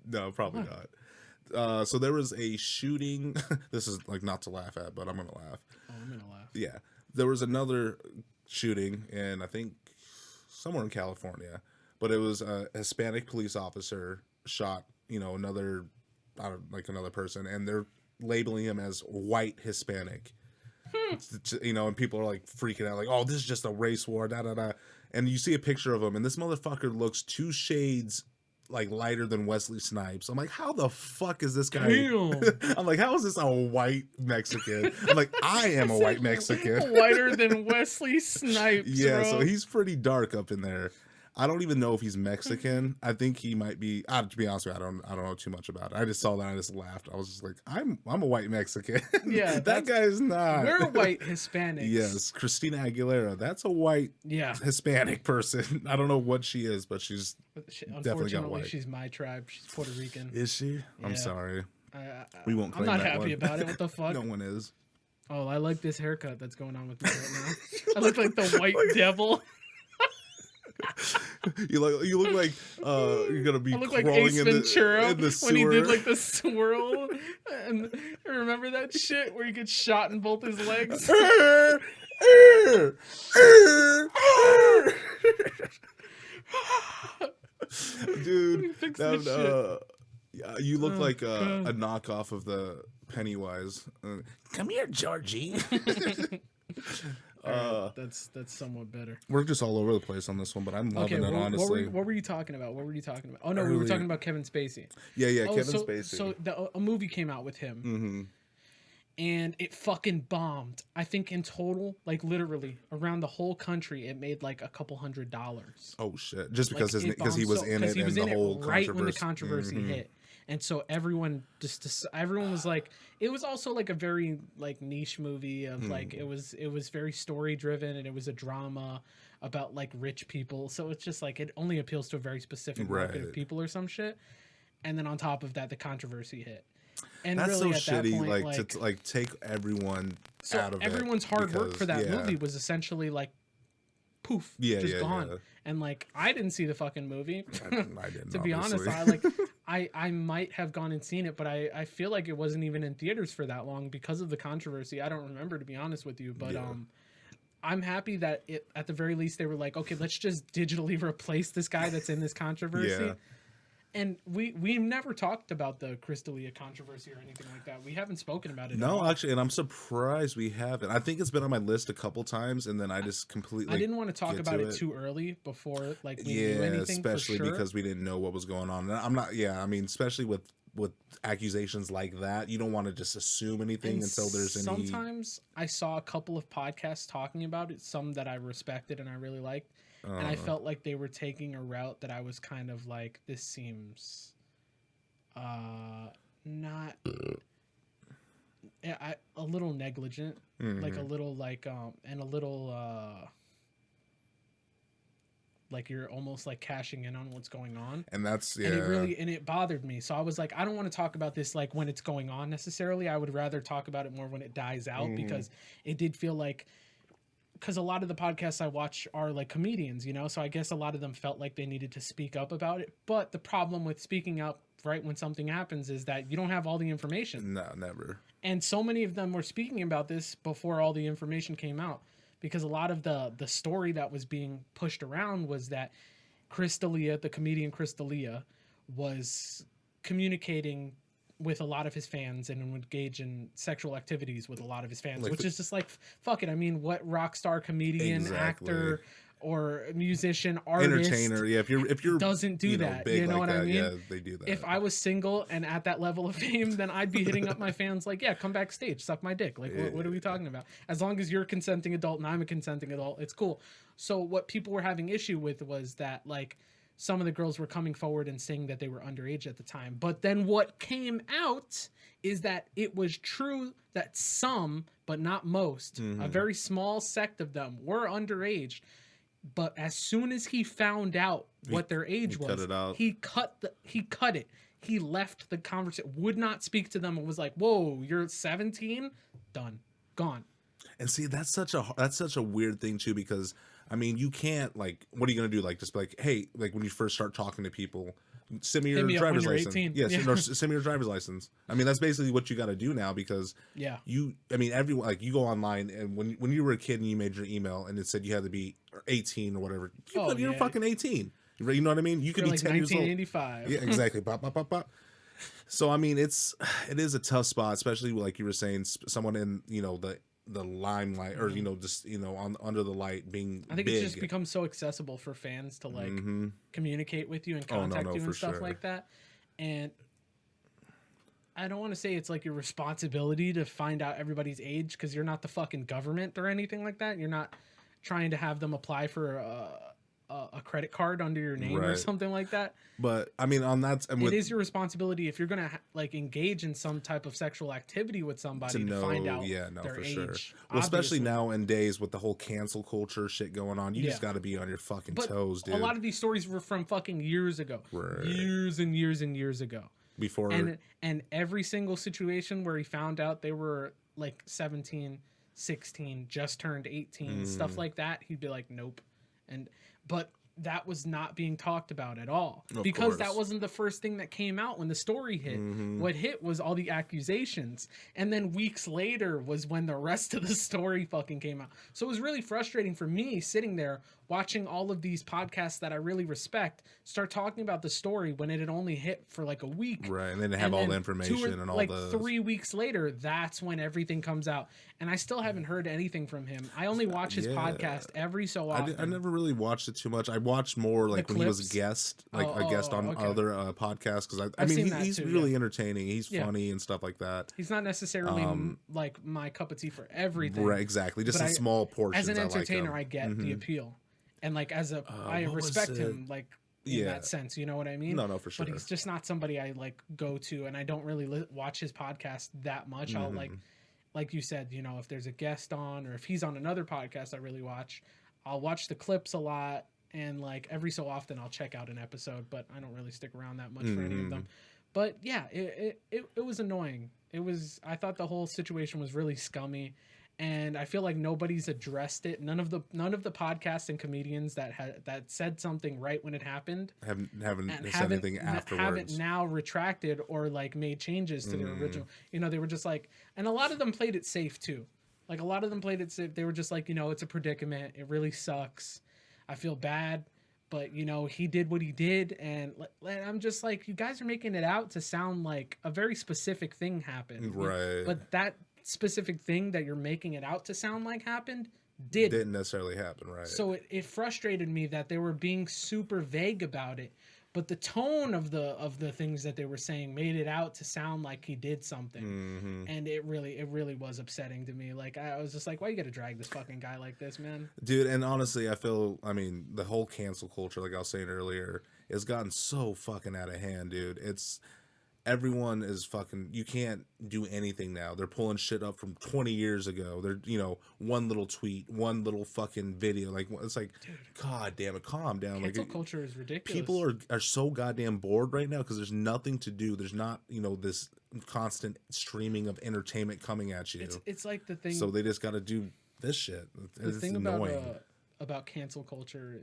No, probably not. So there was a shooting. This is like not to laugh at, but I'm gonna laugh. Oh, I'm gonna laugh. Yeah, there was another shooting, and I think somewhere in California, but it was a Hispanic police officer shot, another person, and they're labeling him as white Hispanic. And people are like freaking out, like, "Oh, this is just a race war." Da da da. And you see a picture of him, and this motherfucker looks 2 shades like lighter than Wesley Snipes. I'm like, how the fuck is this guy? I'm like, how is this a white Mexican? I'm like, I am a white Mexican. Whiter than Wesley Snipes. Yeah, bro. So he's pretty dark up in there. I don't even know if he's Mexican. I think he might be. To be honest with you, I don't know too much about it. I just saw that and I just laughed. I was just like, I'm a white Mexican. Yeah, that guy's not. We're white Hispanics. Yes, Christina Aguilera. That's a white Hispanic person. I don't know what she is, but she's definitely got white. She's my tribe. She's Puerto Rican. Is she? Yeah. I'm sorry. We won't claim that one. I'm not happy about it. What the fuck? No one is. Oh, I like this haircut that's going on with me right now. I look like the white devil. You look like you're gonna be crawling like Ace Ventura in the sewer. When he did like the swirl. And remember that shit where he gets shot in both his legs? Dude, you look like a knockoff of the Pennywise. Come here, Georgie. That's somewhat better. We're just all over the place on this one, but I'm loving it, honestly. What were you talking about? Oh, no, we were talking about Kevin Spacey. Yeah, Kevin Spacey. So a movie came out with him, and it fucking bombed. I think in total, like literally around the whole country, it made like a couple $100. Oh shit! Just because he was in it, and the whole right when the controversy hit. And so everyone was like, it was also like a very like niche movie of like, it was very story driven, and it was a drama about like rich people. So it's just like, it only appeals to a very specific market of people or some shit. And then on top of that, the controversy hit. And that's really so at shitty, that point, like to like take everyone out of it. Everyone's hard work for that movie was essentially like, poof, just gone. Yeah. And like, I didn't see the fucking movie. I didn't. To be honest, I might have gone and seen it, but I feel like it wasn't even in theaters for that long because of the controversy. I don't remember, to be honest with you, but I'm happy that at the very least they were like, okay, let's just digitally replace this guy that's in this controversy. Yeah. And we've never talked about the Crystalia controversy or anything like that. We haven't spoken about it. No, actually, and I'm surprised we haven't. I think it's been on my list a couple times, and then I just completely. I didn't want to talk about it too early before, like we knew anything. Especially because we didn't know what was going on. And I'm not. Yeah, I mean, especially with accusations like that, you don't want to just assume anything until there's any. Sometimes I saw a couple of podcasts talking about it, some that I respected and I really liked. And I felt like they were taking a route that I was kind of like, this seems not a little negligent, like a little like and a little like you're almost like cashing in on what's going on. And that's and it bothered me. So I was like, I don't want to talk about this like when it's going on necessarily. I would rather talk about it more when it dies out, because it did feel like, because a lot of the podcasts I watch are like comedians, you know, so I guess a lot of them felt like they needed to speak up about it. But the problem with speaking up right when something happens is that you don't have all the information. No, never. And so many of them were speaking about this before all the information came out, because a lot of the story that was being pushed around was that Crystalia, the comedian Crystalia, was communicating with a lot of his fans and would engage in sexual activities with a lot of his fans, which is just like, fuck it. I mean, what rock star, comedian, actor, or musician, artist, entertainer, if you're doesn't do that, you know like what I mean? Yeah, they do that. If I was single and at that level of fame, then I'd be hitting up my fans like, yeah, come backstage, suck my dick. Like, what are we talking about? As long as you're a consenting adult and I'm a consenting adult, it's cool. So what people were having issue with was that, like, some of the girls were coming forward and saying that they were underage at the time. But then what came out is that it was true that some, but not most, a very small sect of them were underage. But as soon as he found out what their age was, he cut it. He left the conversation, would not speak to them, and was like, "Whoa, you're 17? Done. Gone." And see, that's such a weird thing too, because I mean, you can't, like, what are you gonna do? Like, just be like, hey, like when you first start talking to people, send me your driver's license. 18. Yes, or send me your driver's license. I mean, that's basically what you got to do now, because everyone, like, you go online, and when you were a kid and you made your email and it said you had to be 18 or whatever, you're fucking 18. You know what I mean? You could be like 10 years old. 1985. Yeah, exactly. Bop, bop, bop, bop. So I mean, it is a tough spot, especially like you were saying, someone in, you know, the limelight, or, you know, just, you know, under the light, being I think big. It's just become so accessible for fans to like communicate with you and contact you and stuff like that. And I don't want to say it's like your responsibility to find out everybody's age, because you're not the fucking government or anything like that. You're not trying to have them apply for a credit card under your name or something like that. But I mean, on that, it is your responsibility if you're gonna like engage in some type of sexual activity with somebody to find out their age. Sure. Well, especially nowadays with the whole cancel culture shit going on, you just got to be on your fucking toes, dude. A lot of these stories were from fucking years ago, years and years and years ago. Before and every single situation where he found out they were like 17, 16, just turned 18, stuff like that, he'd be like, nope. But that was not being talked about at all, because that wasn't the first thing that came out when the story hit. What hit was all the accusations, and then weeks later was when the rest of the story fucking came out. So it was really frustrating for me sitting there watching all of these podcasts that I really respect start talking about the story when it had only hit for like a week, right? And then they have all the information and all like the 3 weeks later, that's when everything comes out, and I still haven't heard anything from him. I only watch his podcast every so often. I never really watched it too much. I watched more like when he was a guest, on other podcasts, because I mean he's really entertaining. He's funny and stuff like that. He's not necessarily like my cup of tea for everything, right? Exactly, just a small portion. As an entertainer, I get the appeal, and like as a I respect him like in that sense. You know what I mean? No, for sure. But he's just not somebody I like go to, and I don't really watch his podcast that much. I'll like you said, you know, if there's a guest on or if he's on another podcast I really watch, I'll watch the clips a lot, and like every so often I'll check out an episode, but I don't really stick around that much for any of them. But yeah, it was annoying. I thought the whole situation was really scummy, and I feel like nobody's addressed it. None of the podcasts and comedians that said something right when it happened haven't said anything afterwards. Haven't now retracted or like made changes to their original. You know, they were just like, and a lot of them played it safe too. Like a lot of them played it safe. They were just like, you know, it's a predicament. It really sucks. I feel bad, but you know, he did what he did, and I'm just like, you guys are making it out to sound like a very specific thing happened, right? But that specific thing that you're making it out to sound like happened didn't necessarily happen, right? So it frustrated me that they were being super vague about it, but the tone of the things that they were saying made it out to sound like he did something, and it really was upsetting to me. Like I was just like, why you gotta drag this fucking guy like this, man? Dude, and honestly, I mean, the whole cancel culture, like I was saying earlier, has gotten so fucking out of hand, dude. Everyone is fucking, you can't do anything now. They're pulling shit up from 20 years ago. They're, you know, one little tweet, one little fucking video. Like, it's like, dude, God damn it, calm down. Cancel culture is ridiculous. People are so goddamn bored right now because there's nothing to do. There's not, you know, this constant streaming of entertainment coming at you. It's like the thing. So they just got to do this shit. The thing about cancel culture,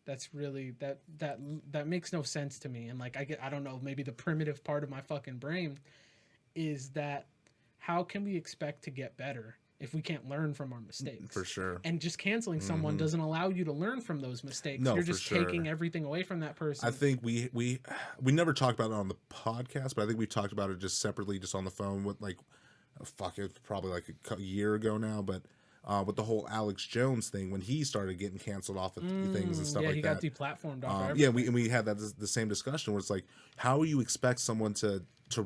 that's really that makes no sense to me. And like I don't know, maybe the primitive part of my fucking brain is that how can we expect to get better if we can't learn from our mistakes? For sure. And just canceling someone doesn't allow you to learn from those mistakes. No, you're just taking everything away from that person. I think we never talked about it on the podcast, but I think we talked about it just separately, just on the phone with like, it's probably like a year ago now, but with the whole Alex Jones thing, when he started getting canceled off of things and stuff like that. Yeah, he got deplatformed off. Yeah, we had the same discussion where it's like, how do you expect someone to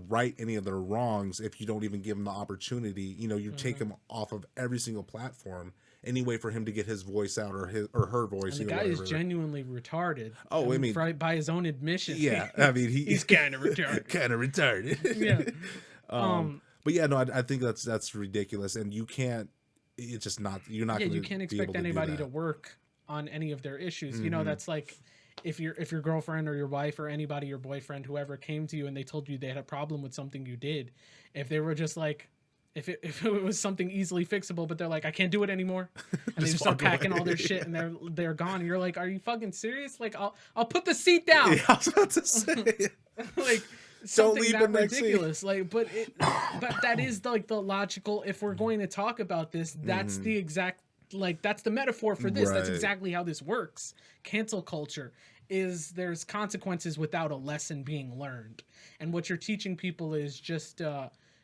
right any of their wrongs if you don't even give them the opportunity? You know, you take him off of every single platform anyway for him to get his voice out or her voice. And the guy is genuinely retarded. Oh, I mean, by his own admission. Yeah, I mean, he's kind of retarded. Yeah. But yeah, no, I think that's ridiculous, and you can't. It's just not. You're not. Yeah, you can't expect anybody to work on any of their issues. You know, that's like if your girlfriend or your wife or anybody, your boyfriend, whoever came to you and they told you they had a problem with something you did. If they were just like, if it was something easily fixable, but they're like, I can't do it anymore, and they just start packing all their shit and they're gone. And you're like, are you fucking serious? Like, I'll put the seat down. Yeah, I was about to say. Like. Something that ridiculous, like, but that is like the logical. If we're going to talk about this, that's the exact, like, that's the metaphor for this. Right. That's exactly how this works. Cancel culture is there's consequences without a lesson being learned, and what you're teaching people is just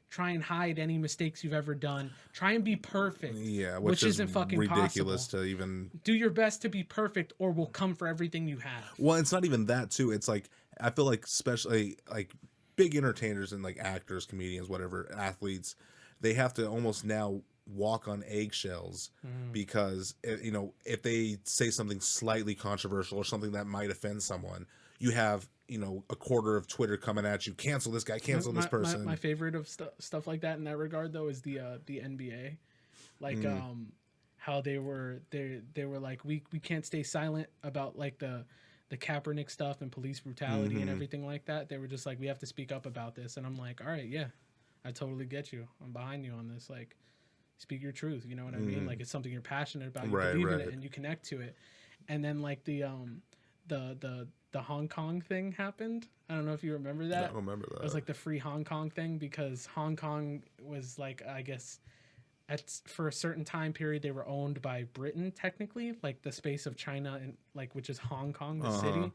try and hide any mistakes you've ever done. Try and be perfect. Yeah, which isn't fucking ridiculous possible. To even do your best to be perfect, or we'll come for everything you have. Well, it's not even that too. It's like, I feel like, especially like big entertainers and like actors, comedians, whatever, athletes, they have to almost now walk on eggshells because, you know, if they say something slightly controversial or something that might offend someone, you have, you know, a quarter of Twitter coming at you, cancel this guy, cancel this person. My favorite of stuff like that in that regard though is the NBA, like how they were like, we can't stay silent about like the Kaepernick stuff and police brutality and everything like that. They were just like, we have to speak up about this. And I'm like, all right, yeah, I totally get you. I'm behind you on this. Like, speak your truth. You know what I mean? Like, it's something you're passionate about. You believe in it and you connect to it. And then like the the Hong Kong thing happened. I don't know if you remember that. I don't remember that. It was like the free Hong Kong thing because Hong Kong was like, I guess for a certain time period they were owned by Britain technically, like the space of China and like which is Hong Kong, the city.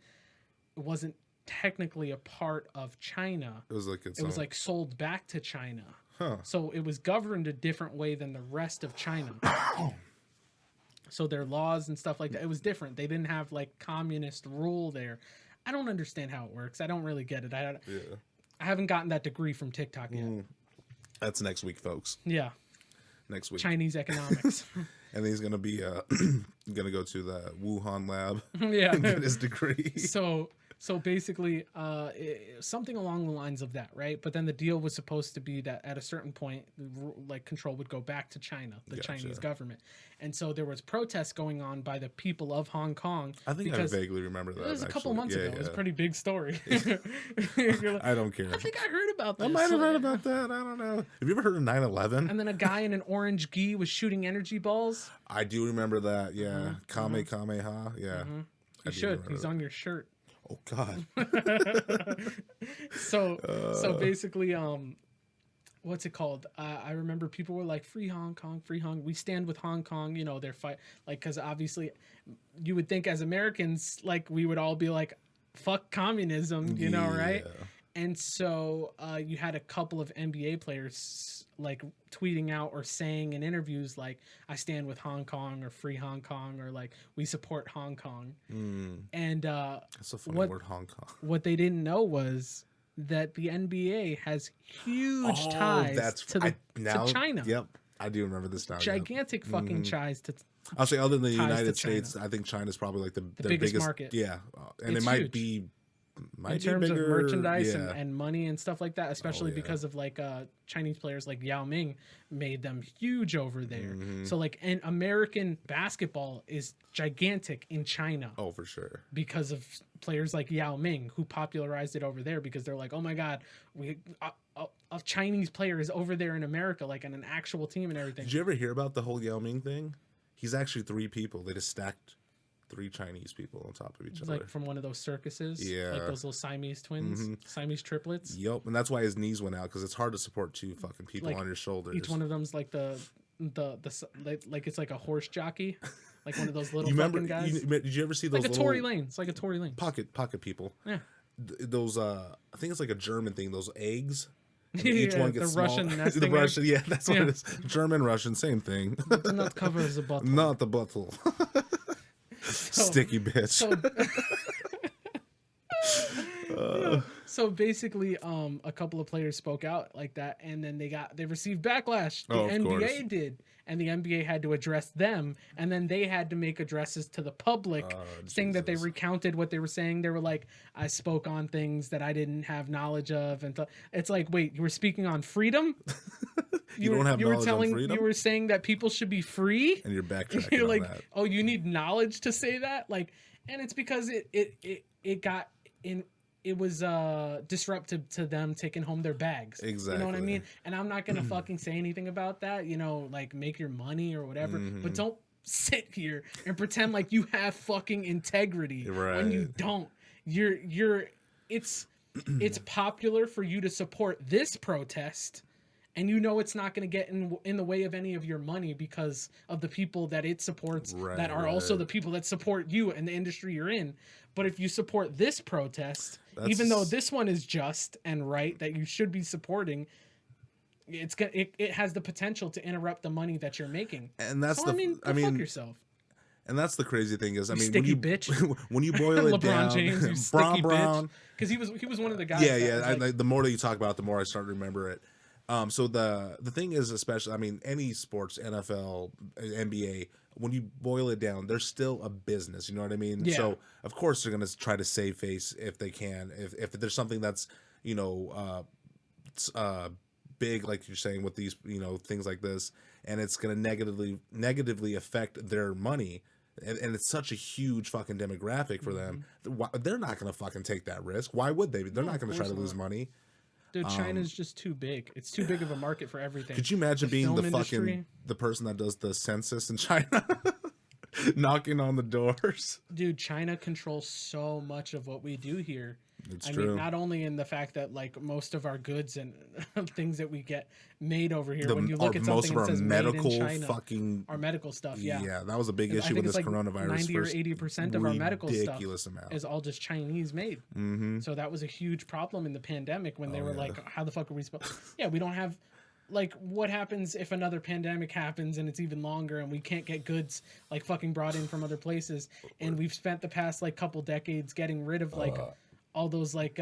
It wasn't technically a part of China. It was like it was like sold back to China. Huh. So it was governed a different way than the rest of China. So their laws and stuff like that, it was different. They didn't have like communist rule there. I don't understand how it works. I don't really get it. I haven't gotten that degree from TikTok yet. That's next week, folks. Yeah. Next week. Chinese economics. And he's going to be gonna go to the Wuhan lab yeah. and get his degree. So basically, something along the lines of that, right? But then the deal was supposed to be that at a certain point, like control would go back to China, the Chinese government. And so there was protests going on by the people of Hong Kong. I think I vaguely remember that. It was a couple months ago. It was a pretty big story. Like, I don't care. I think I heard about that. I might have heard about that. I don't know. Have you ever heard of 9/11? And then a guy in an orange gi was shooting energy balls. I do remember that. Yeah. Kamehameha. Yeah. You should. He's on your shirt. Oh God. So basically, what's it called? I remember people were like, "Free Hong Kong, free Hong. We stand with Hong Kong." You know, their fight, like, because obviously, you would think as Americans, like, we would all be like, "Fuck communism," you know, right? And so you had a couple of NBA players like tweeting out or saying in interviews like, "I stand with Hong Kong," or "Free Hong Kong," or like, "We support Hong Kong." And that's a funny word, Hong Kong. What they didn't know was that the NBA has huge ties to China. Yep, I do remember this now. Gigantic fucking ties to. I'll say other than the United States, I think China's probably like the biggest market. Yeah, and it might be. In terms of merchandise and money and stuff like that, especially because of like Chinese players like Yao Ming made them huge over there. So like, and American basketball is gigantic in China. Oh, for sure. Because of players like Yao Ming who popularized it over there because they're like, oh my God, a Chinese player is over there in America, like in an actual team and everything. Did you ever hear about the whole Yao Ming thing? He's actually 3 people. They just stacked 3 Chinese people on top of each other. Like from one of those circuses? Yeah. Like those little Siamese twins? Siamese triplets? Yep. And that's why his knees went out, because it's hard to support 2 fucking people on your shoulders. Each one of them's like the like it's like a horse jockey. Like one of those little fucking guys. Did you ever see those like a Tory Lane. It's like a Tory Lane. Pocket people. Yeah. Those I think it's like a German thing, those eggs. Each one gets the Russian nesting. The Russian, that's what it is. German, Russian, same thing. Do not cover the bottle. Not the bottle. Sticky bitch. So basically, a couple of players spoke out like that, and then they received backlash. The NBA did, and the NBA had to address them, and then they had to make addresses to the public, saying that they recounted what they were saying. They were like, "I spoke on things that I didn't have knowledge of," and it's like, wait, you were speaking on freedom? You don't have knowledge on freedom? You were saying that people should be free, and you're backtracking. You're like, on that. Oh, you need knowledge to say that, like, and it's because it got in. It was disruptive to them taking home their bags. Exactly. You know what I mean? And I'm not gonna fucking say anything about that. You know, like make your money or whatever. But don't sit here and pretend like you have fucking integrity when you don't. It's popular for you to support this protest, and you know it's not going to get in the way of any of your money because of the people that it supports that are also the people that support you and the industry you're in. But if you support this protest, even though this one is just and right that you should be supporting, it has the potential to interrupt the money that you're making. And that's fuck yourself. And that's the crazy thing is, sticky bitch. When you boil it down, LeBron James, you sticky bitch. Because he was one of the guys. Yeah. The more that you talk about it, the more I start to remember it. So the thing is, especially, any sports, NFL, NBA, when you boil it down, they're still a business. You know what I mean? Yeah. So of course they're going to try to save face if they can. If there's something that's, big, like you're saying with these, things like this, and it's going to negatively affect their money. And it's such a huge fucking demographic for them. They're not going to fucking take that risk. Why would they? They're not going to try to lose money. Dude, China's just too big. It's too big of a market for everything. Could you imagine being the person that does the census in China? knocking on the doors. Dude, China controls so much of what we do here. It's I true. mean, not only in the fact that like most of our goods and things that we get made over here, when you look at something that says made in China, our medical stuff, yeah, that was a big issue with this coronavirus. 90 or 80% of our medical stuff amount is all just Chinese made. So that was a huge problem in the pandemic when they were like, how the fuck are we supposed? Yeah, we don't have. Like, what happens if another pandemic happens and it's even longer and we can't get goods like fucking brought in from other places? And we've spent the past like couple decades getting rid of like all those like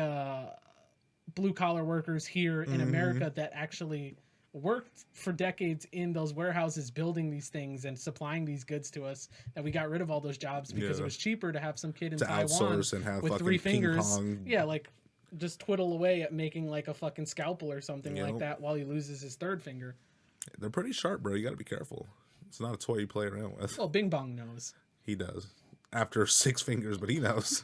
blue collar workers here in America that actually worked for decades in those warehouses building these things and supplying these goods to us, that we got rid of all those jobs because it was cheaper to have some kid in Taiwan and have with 3 fingers. Yeah, like just twiddle away at making like a fucking scalpel or something like that while he loses his 3rd finger. They're pretty sharp, bro. You got to be careful. It's not a toy you play around with. Well, Bing Bong knows. He does. After 6 fingers, but he knows.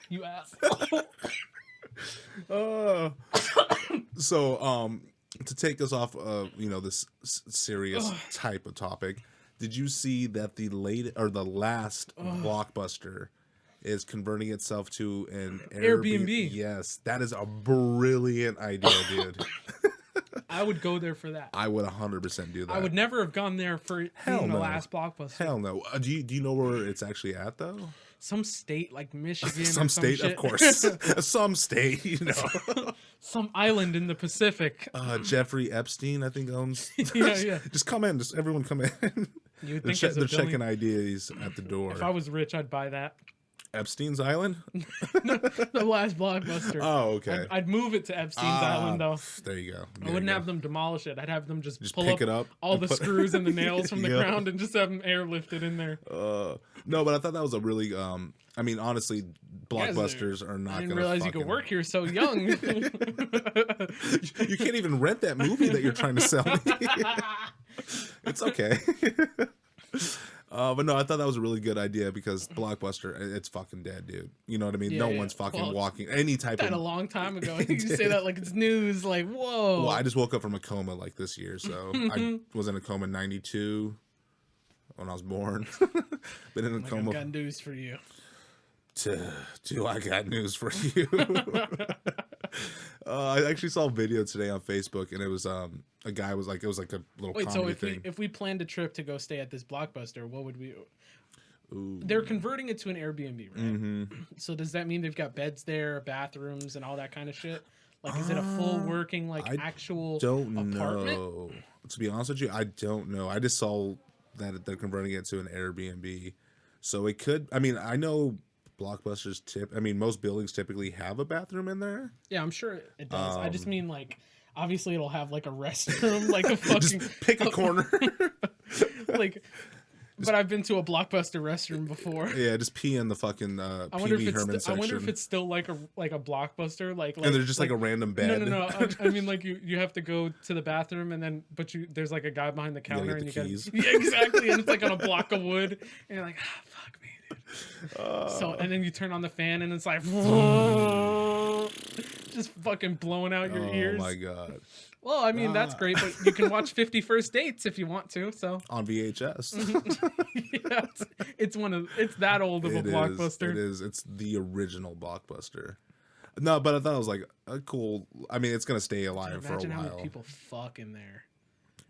You ass. So, to take us off of, this serious type of topic, did you see that the last Blockbuster is converting itself to an Airbnb? Yes, that is a brilliant idea, dude. I would go there for that. I would 100% do that. I would never have gone there for being the last Blockbuster. Hell no. Do you know where it's actually at, though? Some state like Michigan. Some state, shit. Of course. Some state, Some island in the Pacific. Jeffrey Epstein, I think, owns. Yeah. Just come in. Just everyone come in. You would think they're checking IDs at the door. If I was rich, I'd buy that. Epstein's Island? The last Blockbuster. Oh, okay. I'd move it to Epstein's Island, though. There you go. I wouldn't have them demolish it. I'd have them just pull pick it up all the screws and the nails from the ground and just have them airlifted in there. No, but I thought that was a really, I mean, honestly, Blockbusters are not going to I didn't realize you could work here so young. You can't even rent that movie that you're trying to sell me. It's okay. But no, I thought that was a really good idea because Blockbuster, it's fucking dead, dude. You know what I mean? No one's fucking walking any type of. That a long time ago. You say that like it's news. Like, whoa. Well, I just woke up from a coma like this year, so I was in a coma in '92 when I was born. Been in a coma. I've got news for you. Do I got news for you? I actually saw a video today on Facebook, and it was a guy was like, it was like a little comedy thing. If we planned a trip to go stay at this Blockbuster, what would we? Ooh. They're converting it to an Airbnb, right? Mm-hmm. So does that mean they've got beds there, bathrooms, and all that kind of shit? Like, is it a full working actual apartment? Know. To be honest with you, I don't know. I just saw that they're converting it to an Airbnb, so it could. I mean, I know. Blockbusters most buildings typically have a bathroom in there. Yeah, I'm sure it does. I just mean like obviously it'll have like a restroom, like a fucking just pick a corner. But I've been to a Blockbuster restroom before. Yeah, just pee in the fucking PV Herman section. I wonder if it's still like a Blockbuster, like and there's just like a random bed. No. I mean, like you have to go to the bathroom and then, there's like a guy behind the counter and you got yeah, exactly, and it's like on a block of wood, and you're like, fuck me, dude. So and then you turn on the fan and it's like, just fucking blowing out your ears. Oh my god. Well, I mean, that's great, but you can watch 50 First Dates if you want to. So on VHS. Yeah, it's that old of a Blockbuster. It is. It's the original Blockbuster. No, but I thought it was like a cool. I mean, it's gonna stay alive for a while. Imagine how many people fuck in there.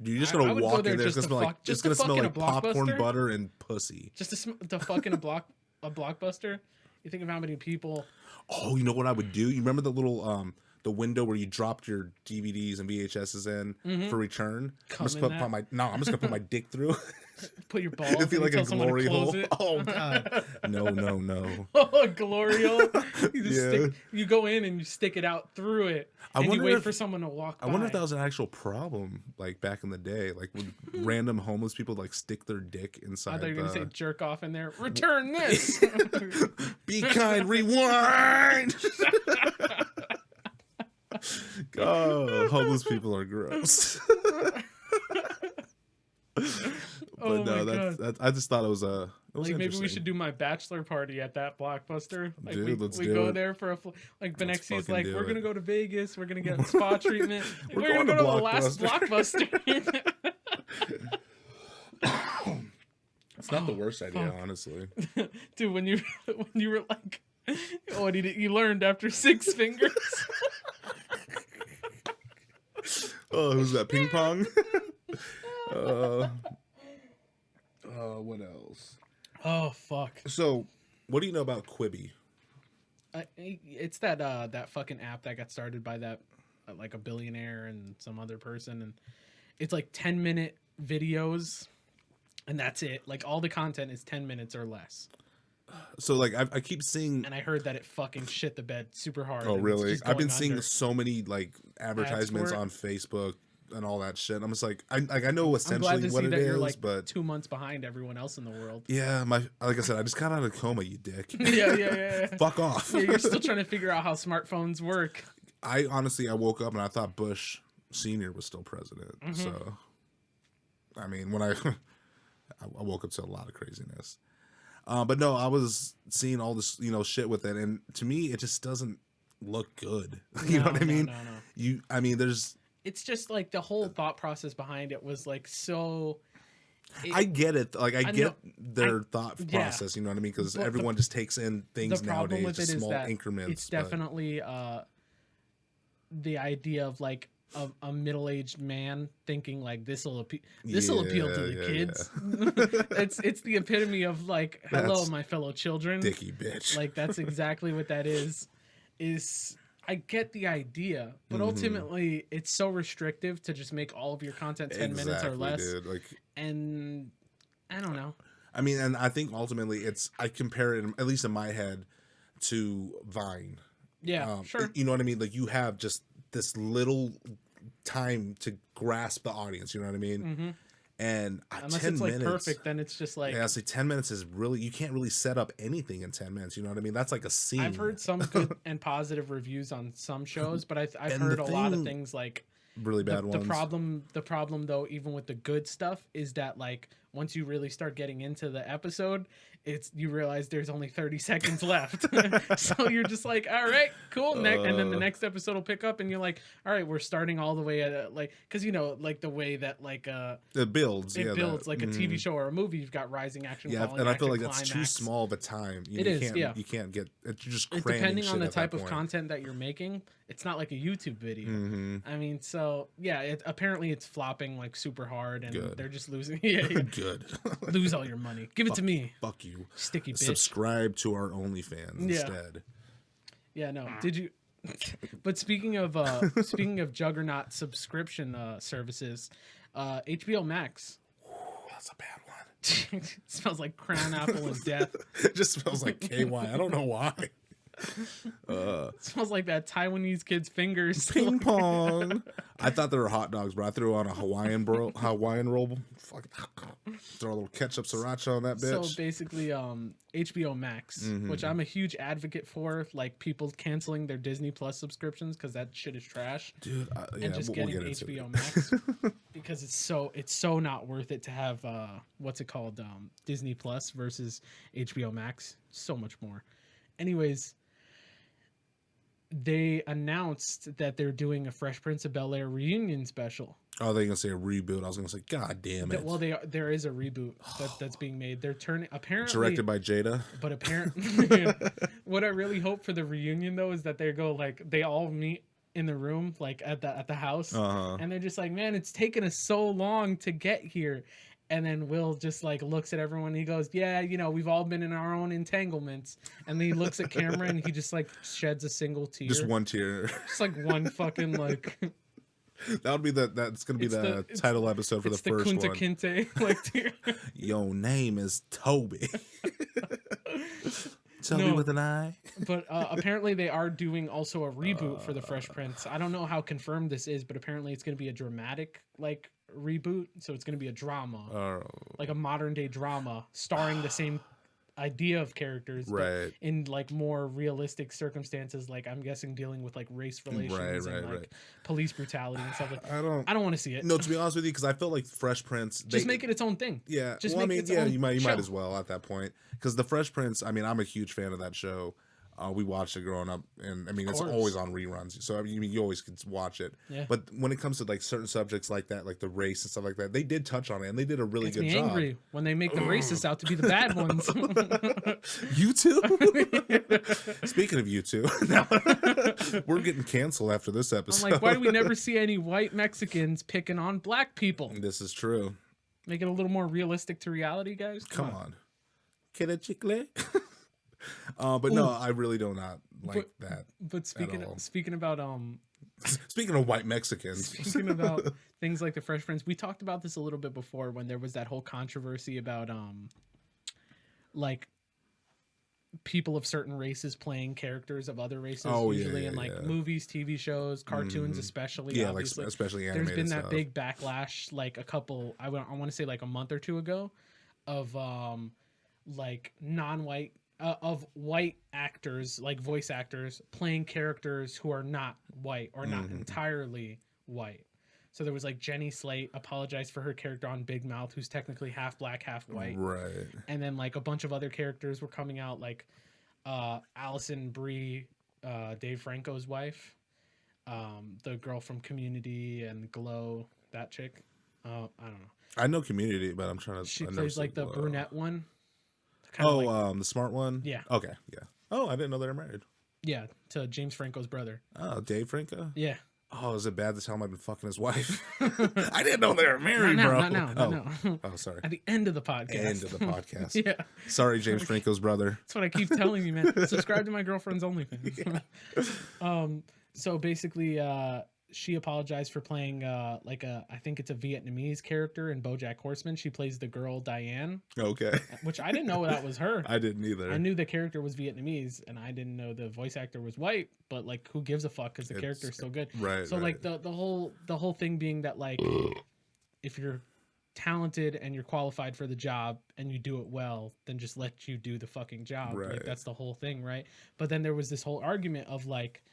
You're just gonna walk in there. It's gonna smell like popcorn, butter, and pussy. Just to fuck in a Blockbuster. You think of how many people. Oh, you know what I would do? You remember the little the window where you dropped your DVDs and VHSs in for return? I'm just gonna put my dick through. Put your balls. It'd be like a glory hole. It. Oh god. No. Oh, a glory hole. You go in and you stick it out through it. And you wait for someone to walk by. I wonder if that was an actual problem, like back in the day. Like would random homeless people like stick their dick inside. I thought you were gonna say jerk off in there. Return this. Be kind, rewind. God, homeless people are gross. Oh no, my God. that's I just thought it was like maybe we should do my bachelor party at that Blockbuster. Like Dude, we go there for like Benexi's like we're gonna go to Vegas, we're gonna get spa treatment. we're gonna go to the last Blockbuster. It's not the worst idea, honestly. Dude, when you were like, what did you learned after 6 fingers? Oh, who's that? Ping pong. What else? Oh fuck. So, what do you know about Quibi? It's that fucking app that got started by that like a billionaire and some other person, and it's like 10-minute videos, and that's it. Like all the content is 10 minutes or less. So like I keep seeing, and I heard that it fucking shit the bed super hard. Oh really? I've been seeing so many like advertisements on Facebook and all that shit. I'm just like I know essentially what it is, you're like but 2 months behind everyone else in the world. Yeah, like I said, I just got out of coma, you dick. yeah. Fuck off. Yeah, you're still trying to figure out how smartphones work. I woke up and I thought Bush Sr. was still president. Mm-hmm. So, I mean, when I woke up to a lot of craziness. But no, I was seeing all this, shit with it, and to me, it just doesn't look good. You know what I mean? No. There's. It's just like the whole thought process behind it was like so. I get it. Like I get their thought process. You know what I mean? Because everyone just takes in things nowadays, just small increments. It's definitely the idea of like a middle-aged man thinking like this will appeal to the kids. Yeah. it's the epitome of like, hello, my fellow children. Dicky bitch. Like that's exactly what that is. I get the idea, but ultimately it's so restrictive to just make all of your content 10 minutes or less. Dude. Like, and I don't know. I mean, and I think ultimately I compare it, at least in my head, to Vine. Yeah, sure. You know what I mean? Like you have just this little time to grasp the audience. You know what I mean? Mm-hmm. And unless 10 it's like minutes, perfect, then it's just like, yeah. I say 10 minutes is really, you can't really set up anything in 10 minutes. You know what I mean? That's like a scene. I've heard some good and positive reviews on some shows, but I've heard a lot of things like really bad ones. The problem though, even with the good stuff, is that like once you really start getting into the episode, you realize there's only 30 seconds left. So you're just like, all right, cool. And then the next episode will pick up and you're like, all right, we're starting all the way at like, cause like the way that like, it builds like a TV show or a movie, you've got rising action. Yeah. And I feel like that's too small of a time. You can't get, it's just depending on the type of content that you're making. It's not like a YouTube video. Mm-hmm. I mean, so yeah, apparently it's flopping like super hard and they're just losing. Yeah. Good. Lose all your money. Give it to me. Fuck you. Sticky bitch. Subscribe to our OnlyFans instead. Yeah, no. Did you? But speaking of juggernaut subscription services, HBO Max. That's a bad one. It smells like crown apple and death. It just smells like KY. I don't know why. It smells like that Taiwanese kid's fingers. Ping pong. I thought they were hot dogs, but I threw on a Hawaiian roll. Fuck. Throw a little ketchup sriracha on that bitch. So basically, HBO Max, which I'm a huge advocate for, like people canceling their Disney Plus subscriptions because that shit is trash. Dude, and just getting HBO Max because it's so not worth it to have what's it called, Disney Plus versus HBO Max. So much more. Anyways, they announced that they're doing a Fresh Prince of Bel-Air reunion special. Oh, they're gonna say a reboot. I was gonna say, God damn it. Well, there is a reboot that's being made. They're turning apparently directed by Jada. But apparently, what I really hope for the reunion though is that they all meet in the room like at the house, and they're just like, man, it's taken us so long to get here. And then Will just like looks at everyone and he goes, yeah, we've all been in our own entanglements. And then he looks at camera and he just like sheds a single tear. Just one tear. Just like one fucking like. That would be that's gonna be the title episode for the first one. Kinte like tear. Your name is Toby. Toby with an I. But apparently they are doing also a reboot for the Fresh Prince. I don't know how confirmed this is, but apparently it's gonna be a dramatic like reboot, so it's going to be a drama, like a modern day drama starring the same idea of characters, right, but in like more realistic circumstances, like I'm guessing dealing with like race relations and like police brutality and stuff like. I don't want to see it. No, to be honest with you, because I felt like Fresh Prince, just make it its own thing. Yeah, just well, make its own you might show. as well at that point, because the Fresh Prince. I mean, I'm a huge fan of that show. We watched it growing up, and I mean, it's always on reruns. So I mean, you always can watch it. Yeah. But when it comes to like certain subjects like that, like the race and stuff like that, they did touch on it, and they did a really good job. Angry when they make the racists out to be the bad ones. You too. Speaking of you two, we're getting canceled after this episode. I'm like, why do we never see any white Mexicans picking on black people? This is true. Make it a little more realistic to reality, guys. Come on. Can a chicle? But no, I really do not like that. But speaking about speaking of white Mexicans, speaking about things like the Fresh Prince, we talked about this a little bit before when there was that whole controversy about like people of certain races playing characters of other races, usually in like movies, TV shows, cartoons, especially. Yeah, obviously. Like especially animated. There's been that stuff. big backlash, like I want to say like a month or two ago, of like non-white. Of white actors, like voice actors, playing characters who are not white or not entirely white. So there was like Jenny Slate apologized for her character on Big Mouth, who's technically half black, half white. Right. And then like a bunch of other characters were coming out, like Allison Brie, Dave Franco's wife, the girl from Community and Glow, that chick. I don't know. I know Community, but I'm trying to. She plays like the brunette one. The smart one? Yeah. Okay, yeah. Oh, I didn't know they were married. Yeah, to James Franco's brother. Oh, Dave Franco? Yeah. Oh, is it bad to tell him I've been fucking his wife? I didn't know they were married, bro. Not now. Oh, sorry. At the end of the podcast. End of the podcast. Yeah. Sorry, James Franco's brother. That's what I keep telling you, man. Subscribe to my girlfriend's OnlyFans. Yeah. So basically, she apologized for playing I think it's a Vietnamese character in BoJack Horseman. She plays the girl Diane. Okay. Which I didn't know that was her. I didn't either. I knew the character was Vietnamese, and I didn't know the voice actor was white. But like, who gives a fuck? Because the character's so good. Right. So like the whole thing being that like, if you're talented and you're qualified for the job and you do it well, then just let you do the fucking job. Right. Like that's the whole thing, right? But then there was this whole argument of like,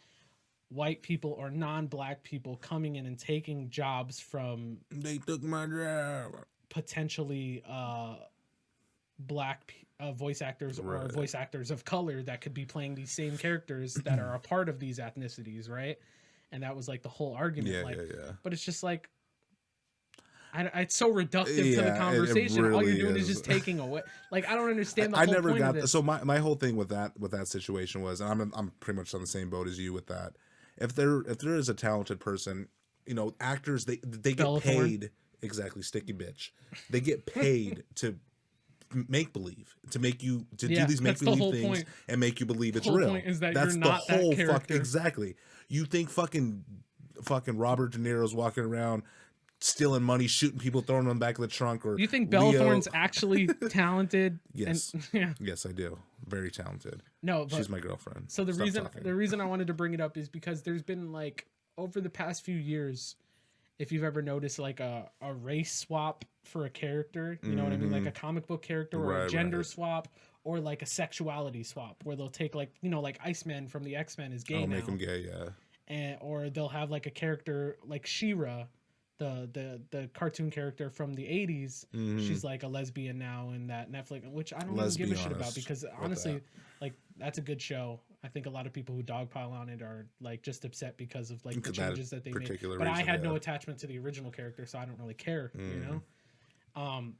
white people or non-black people coming in and taking jobs from they took my job potentially black voice actors or voice actors of color that could be playing these same characters that are a part of these ethnicities, right? And that was like the whole argument. But it's just like it's so reductive to the conversation. Really all you're doing is just taking away. Like I don't understand the whole never point got of this. So my whole thing with that situation was, and I'm pretty much on the same boat as you with that. If there is a talented person, you know, actors they get Bella paid. Thorne. Exactly, sticky bitch. They get paid to make believe, to make you do these make believe things point. And make you believe it's real. Point is that that's you're not the whole that character. Exactly. You think fucking Robert De Niro's walking around stealing money, shooting people, throwing them back in the trunk, or you think Bella Thorne's actually talented? Yes. And, yes, I do. Very talented. No, but, she's my girlfriend. So the reason I wanted to bring it up is because there's been like over the past few years, if you've ever noticed like a race swap for a character, you know what I mean, like a comic book character, or a gender swap, or like a sexuality swap, where they'll take like, you know, like Iceman from the X-Men is gay now. Make him gay, yeah. Or they'll have like a character like She-Ra, the cartoon character from the 80s. She's like a lesbian now in that Netflix, which I don't even give a shit about, because honestly, like that's a good show. I think a lot of people who dogpile on it are like just upset because of like the changes that they made. But I had no attachment to the original character, so I don't really care, you know?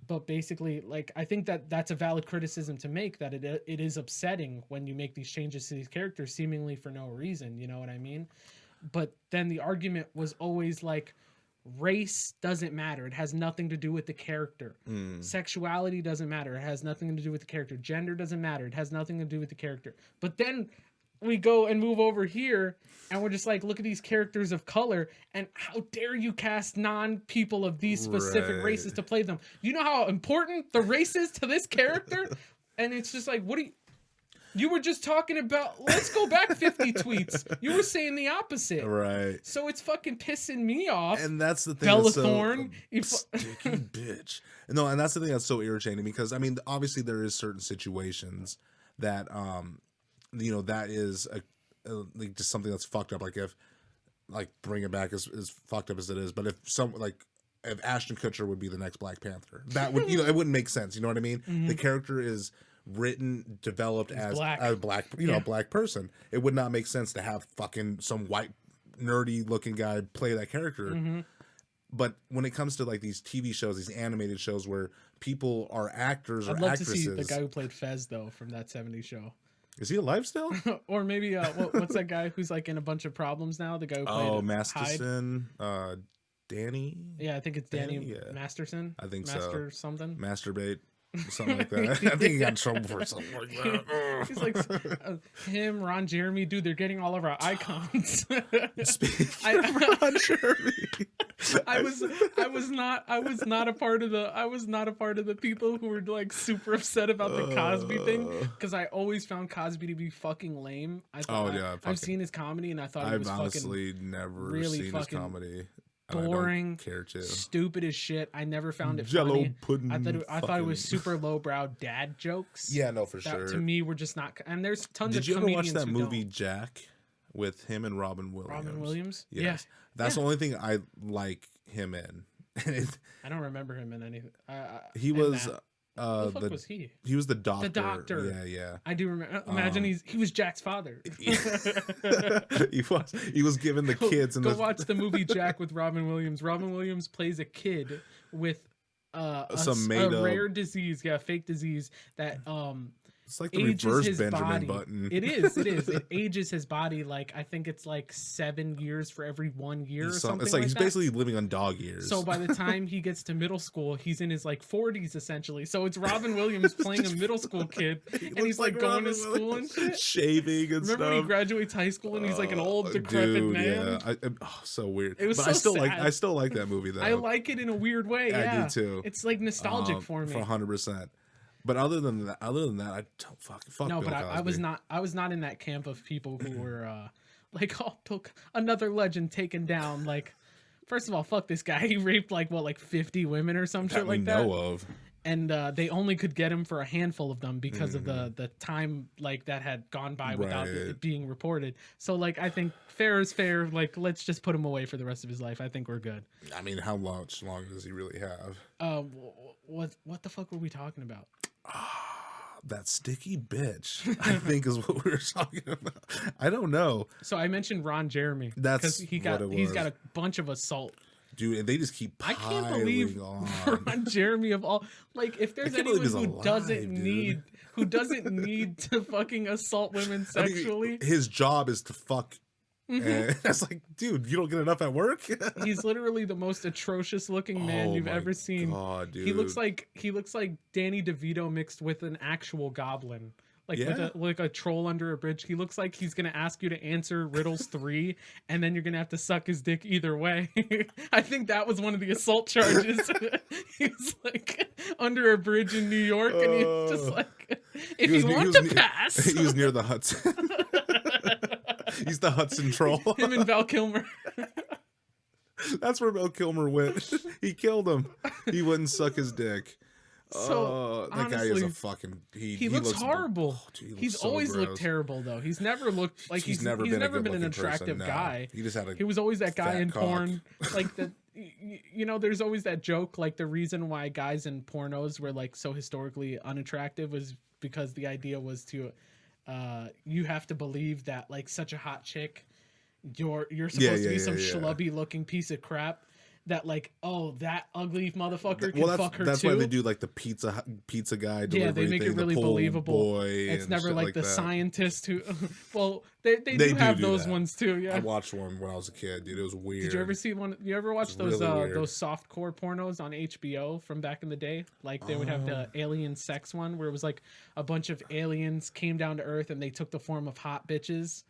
But basically, like, I think that that's a valid criticism to make, that it is upsetting when you make these changes to these characters seemingly for no reason, you know what I mean? But then the argument was always like, race doesn't matter. It has nothing to do with the character. Sexuality doesn't matter. It has nothing to do with the character. Gender doesn't matter. It has nothing to do with the character. But then we go and move over here and we're just like, look at these characters of color, and how dare you cast non-people of these specific races to play them? You know how important the race is to this character? And it's just like, what do you... You were just talking about, let's go back 50 tweets. You were saying the opposite. Right. So it's fucking pissing me off. And that's the thing. Bella Thorne. Sticky bitch. No, and that's the thing that's so irritating because, I mean, obviously there is certain situations that, that is like just something that's fucked up. Like if, like, bring it back as fucked up as it is. But if Ashton Kutcher would be the next Black Panther, that would, it wouldn't make sense. You know what I mean? Mm-hmm. The character is written, developed as a black, a black person. It would not make sense to have fucking some white nerdy looking guy play that character. Mm-hmm. But when it comes to like these TV shows, these animated shows where people are actors or actresses, I'd love to see the guy who played Fez though from that '70s show. Is he alive still? Or maybe what's that guy who's like in a bunch of problems now? The guy who played Masterson, Danny. Yeah, I think it's Danny Masterson. I think Master something. Masturbate. Something like that. I think he got in trouble for something like that. He's like him, Ron Jeremy, dude. They're getting all of our icons. Speaking of Ron Jeremy, I was not a part of the people who were like super upset about the Cosby thing because I always found Cosby to be fucking lame. I've seen his comedy and I thought I've honestly never really seen his comedy. Boring, stupid as shit. I never found it funny. Pudding. I thought it was super lowbrow dad jokes. Yeah, no, for sure. To me, were just not. And there's tons of. Did you ever watch that movie Jack with him and Robin Williams? Robin Williams. Yes. Yeah. That's the only thing I like him in. I don't remember him in anything. He was. Who the fuck was he? He was the doctor. The doctor. Yeah. I do remember. Imagine he was Jack's father. He was giving the kids. Go watch the movie Jack with Robin Williams. Robin Williams plays a kid with a rare disease, fake disease that it's like the reverse Benjamin Button. It is. It ages his body like I think it's like 7 years for every 1 year or something. It's like he's basically living on dog years. So by the time he gets to middle school, he's in his like 40s essentially. So it's Robin Williams playing a middle school kid, and he's like going to school and shit, shaving and stuff. Remember when he graduates high school and he's like an old decrepit man? Yeah, so weird. It was but so sad. I still like that movie though. I like it in a weird way. Yeah, I do too. It's like nostalgic for me. For 100%. But other than that, I don't fuck. No, but I was not in that camp of people who were like, oh, another legend taken down. Like, first of all, fuck this guy. He raped like 50 women or some shit like that. Know of. And they only could get him for a handful of them because of the time like that had gone by without it being reported. So like I think fair is fair. Like let's just put him away for the rest of his life. I think we're good. I mean, how much longer does he really have? What the fuck were we talking about? That sticky bitch, I think is what we were talking about. I don't know. So I mentioned Ron Jeremy. That's he's got a bunch of assault. Dude, and they just keep piling on. I can't believe Ron Jeremy of all, like, if there's anyone who doesn't need to fucking assault women sexually. I mean, his job is to fuck. And that's like, dude, you don't get enough at work. He's literally the most atrocious looking man you've ever seen. God, dude. He looks like Danny DeVito mixed with an actual goblin. Like a troll under a bridge. He looks like he's gonna ask you to answer riddles 3, and then you're gonna have to suck his dick either way. I think that was one of the assault charges. He was like under a bridge in New York, and he was just like, if you want to pass. He was near the Hudson. He's the Hudson troll. Him and Val Kilmer. That's where Val Kilmer went. He killed him. He wouldn't suck his dick. So that honestly, guy is a fucking. He looks horrible. Dude, he's always looked terrible though. He's never looked like he's never been an attractive guy. He just had he was always that guy in porn. Like that, there's always that joke. Like the reason why guys in pornos were like so historically unattractive was because the idea was to, you have to believe that like such a hot chick, you're supposed to be some schlubby looking piece of crap. That like, oh, that ugly motherfucker can fuck her that's too. Why they do like the pizza guy delivery. Yeah, they make it really believable. It's never like the scientist who. Well, they do have those ones too. Yeah, I watched one when I was a kid, dude. It was weird. Did you ever see one? You ever watch those those softcore pornos on HBO from back in the day? Like they would have the alien sex one where it was like a bunch of aliens came down to Earth and they took the form of hot bitches.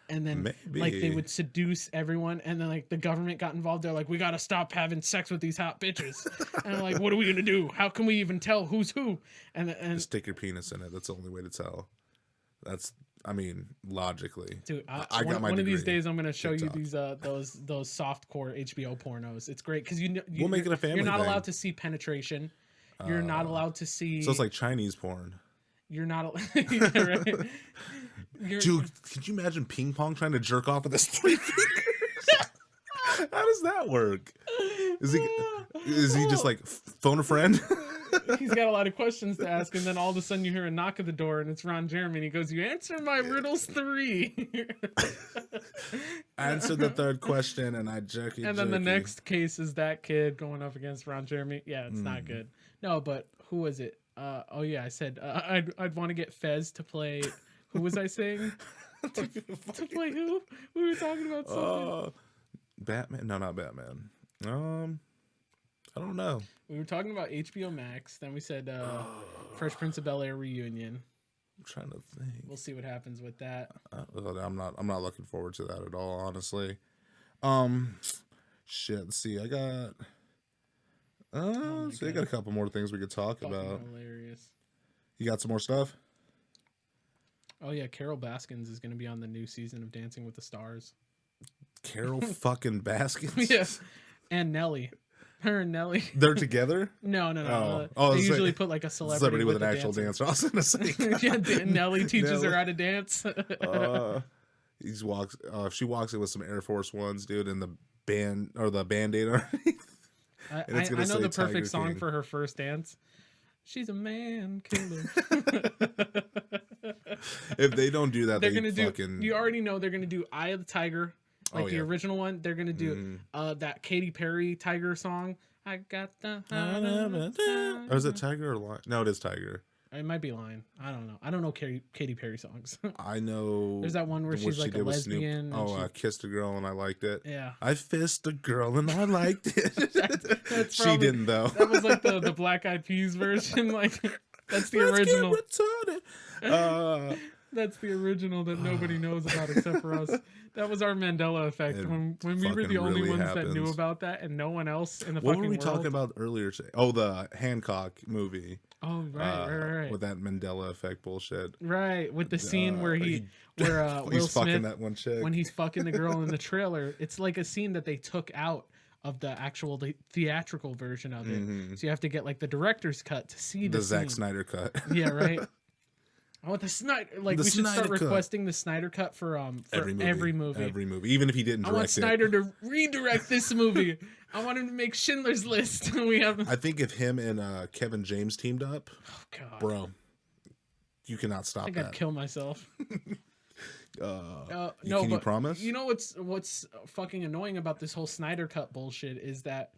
And then like they would seduce everyone, and then like the government got involved. They're like, we gotta stop having sex with these hot bitches. And I'm like, what are we gonna do? How can we even tell who's who? And just stick your penis in it. That's the only way to tell. That's, I mean, logically. Dude, I got my one of degree. these days I'm gonna show TikTok. You these those softcore HBO pornos. It's great because we'll make it a family. You're not thing. allowed to see penetration. You're not allowed to see. So it's like Chinese porn. You're not. Yeah, right. Dude, could you imagine ping pong trying to jerk off with his 3 fingers? How does that work? Is he just like phone a friend? He's got a lot of questions to ask, and then all of a sudden you hear a knock at the door, and it's Ron Jeremy, and he goes, "You answer my riddles 3." Answer the 3rd question, and I jerk it. And then the next case is that kid going up against Ron Jeremy. Yeah, it's not good. No, but who was it? Oh yeah, I said I'd want to get Fez to play. Who was I saying? to play who? We were talking about something. Batman? No, not Batman. I don't know. We were talking about HBO Max. Then we said Fresh Prince of Bel-Air reunion. I'm trying to think. We'll see what happens with that. I'm not looking forward to that at all, honestly. Shit. Let's see. I got. I got a couple more things we could talk about. Hilarious. You got some more stuff? Oh yeah, Carol Baskins is going to be on the new season of Dancing with the Stars. Carol fucking Baskins? Yes. And Nelly. Her and Nelly. They're together? No. They usually put like a celebrity with an actual dancer. I was going to say. Yeah, Nelly teaches her how to dance. She walks in with some Air Force Ones, dude, and the band or the Band-Aid underneath. I know the perfect song for her first dance. She's a man killer. If they don't do that, they're gonna do. You already know they're gonna do "Eye of the Tiger," like the original one. They're gonna do that Katy Perry Tiger song. I got the. Or is it Tiger or Lion? No, it is Tiger. It might be Lion. I don't know. I don't know Katy Perry songs. I know. There's that one where she's like a lesbian. I kissed a girl and I liked it. Yeah. I fist a girl and I liked it. That's she didn't though. That was like the Black Eyed Peas version. Like that's the original. That's the original that nobody knows about except for us. That was our Mandela effect when we were the only ones that knew about that, and no one else in the fucking world. What were we talking about earlier today? Oh, the Hancock movie. Oh, right. With that Mandela effect bullshit. Right, with the scene where Will he's Smith, fucking that one chick. when he's fucking the girl in the trailer, it's like a scene that they took out of the actual theatrical version of it. So you have to get like the director's cut to see the Zack Snyder cut. Yeah, right. I want the Snyder. Like we should start requesting the Snyder cut for every movie. Every movie, even if he didn't direct it. I want Snyder to redirect this movie. I want him to make Schindler's List. I think if him and Kevin James teamed up, oh god, bro, you cannot stop that. I'd kill myself. Can you promise? You know what's fucking annoying about this whole Snyder cut bullshit is that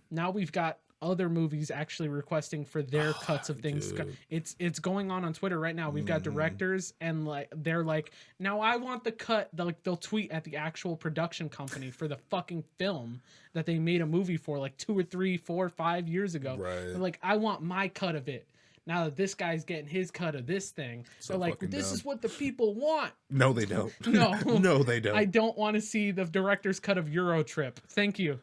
now we've got other movies actually requesting for their cuts of things. Dude. It's going on Twitter right now. We've got directors and they're like, now I want the cut. They'll tweet at the actual production company for the fucking film that they made a movie for like 2 or 3, 4, 5 years ago. Right. They're like, I want my cut of it. Now that this guy's getting his cut of this thing, so they're like, this is what the people want. No, they don't. No, no, they don't. I don't want to see the director's cut of Eurotrip. Thank you.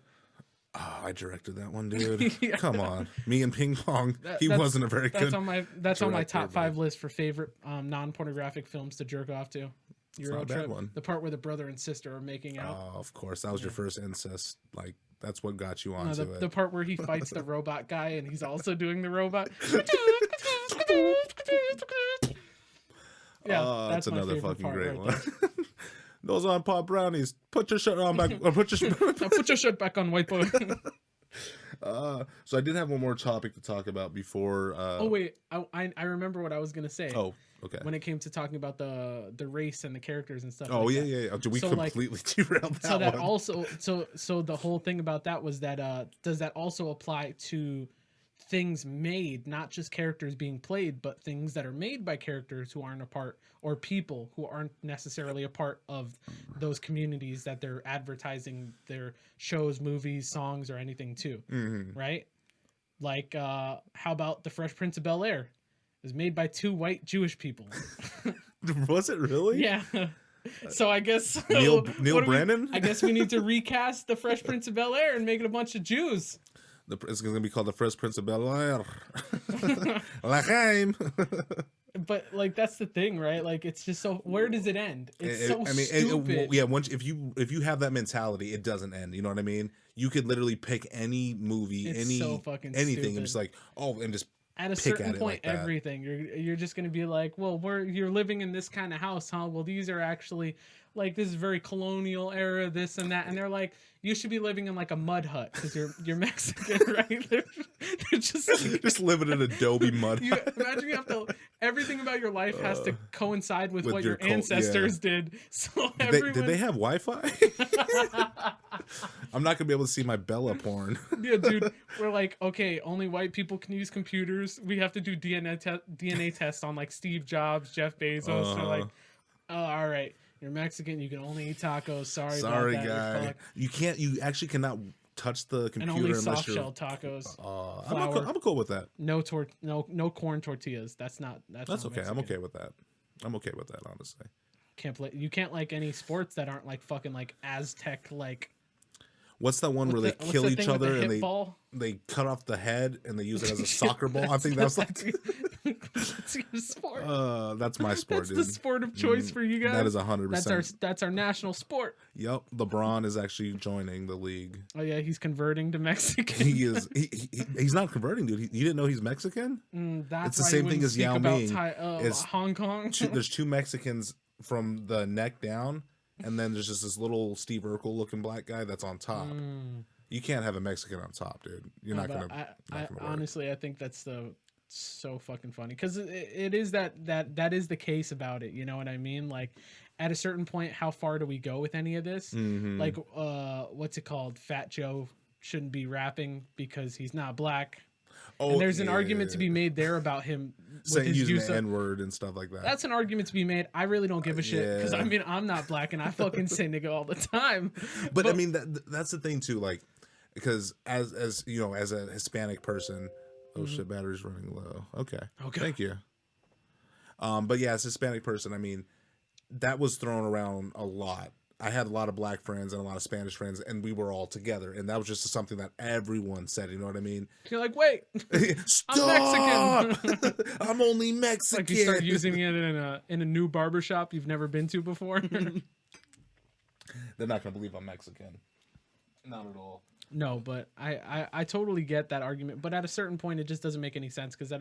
Oh, I directed that one, dude. Yeah. Come on, me and Ping Pong. He wasn't a very good. That's on my top 5 list for favorite non-pornographic films to jerk off to. Eurotrip, the part where the brother and sister are making out. Oh, of course, that was your first incest. Like that's what got you onto it. The part where he fights the robot guy and he's also doing the robot. Yeah, that's another fucking great one. Those aren't pop brownies. Put your shirt on back. Or put your shirt back on, white boy. So I did have one more topic to talk about before. Oh wait, I remember what I was gonna say. Oh, okay. When it came to talking about the race and the characters and stuff. Oh, like yeah. We completely derailed that. So that one. Also, so the whole thing about that was that does that also apply to things made, not just characters being played, but things that are made by characters who aren't a part, or people who aren't necessarily a part of those communities that they're advertising their shows, movies, songs, or anything to, right? Like, how about The Fresh Prince of Bel-Air? It was made by 2 white Jewish people. Was it really? Yeah. So I guess Neil Brennan? I guess we need to recast The Fresh Prince of Bel-Air and make it a bunch of Jews. It's going to be called The Fresh Prince of Bel-Air. L'chaim. but like that's the thing, right? Like it's just so. Where does it end? It's so stupid. Once if you have that mentality, it doesn't end. You know what I mean? You could literally pick any movie, so fucking anything, stupid. And just like and just at a certain point, like everything you're just gonna be like, well, you're living in this kind of house, huh? Well, these are actually like this is very colonial era, this and that, and they're like, you should be living in like a mud hut because you're Mexican, right? They're just living in an adobe mud hut. Imagine you have to everything about your life has to coincide with what your ancestors did. So did they have Wi-Fi? I'm not gonna be able to see my Bella porn. Yeah, dude. We're like, okay, only white people can use computers. We have to do DNA tests on like Steve Jobs, Jeff Bezos. They're like, oh, all right. You're Mexican. You can only eat tacos. Sorry about that. Guy. You can't. You actually cannot touch the computer and only soft shell tacos. I'm cool with that. No corn tortillas. That's okay. I'm okay with that. Honestly. You can't like any sports that aren't like fucking like Aztec like. What's that one where they kill each other and they cut off the head and they use it as a soccer ball? I think that's like that's your sport. That's my sport. That's dude. The sport of choice for you guys. That is 100%. That's our national sport. Yep, LeBron is actually joining the league. Oh yeah, he's converting to Mexican. He is. He's not converting, dude. You didn't know he's Mexican? That's it's the same thing as Yao Ming. It's Hong Kong. There's two Mexicans from the neck down. And then there's just this little Steve Urkel looking black guy that's on top. You can't have a Mexican on top, dude. You're not gonna. Honestly, I think that's so fucking funny because it is that is the case about it. You know what I mean? Like, at a certain point, how far do we go with any of this? Mm-hmm. Like, what's it called? Fat Joe shouldn't be rapping because he's not black. Oh, and there's an argument to be made there about him saying using the N-word and stuff like that. That's an argument to be made. I really don't give a shit because I mean I'm not black and I fucking say nigga all the time. But I mean that's the thing too, like because as you know, as a Hispanic person, shit, battery's running low. Okay, thank you. But yeah, as a Hispanic person, I mean that was thrown around a lot. I had a lot of black friends and a lot of Spanish friends, and we were all together. And that was just something that everyone said. You know what I mean? You're like, wait, I'm Mexican. I'm only Mexican. Like you start using it in a new barbershop you've never been to before. They're not gonna believe I'm Mexican. Not at all. No, but I totally get that argument. But at a certain point, it just doesn't make any sense because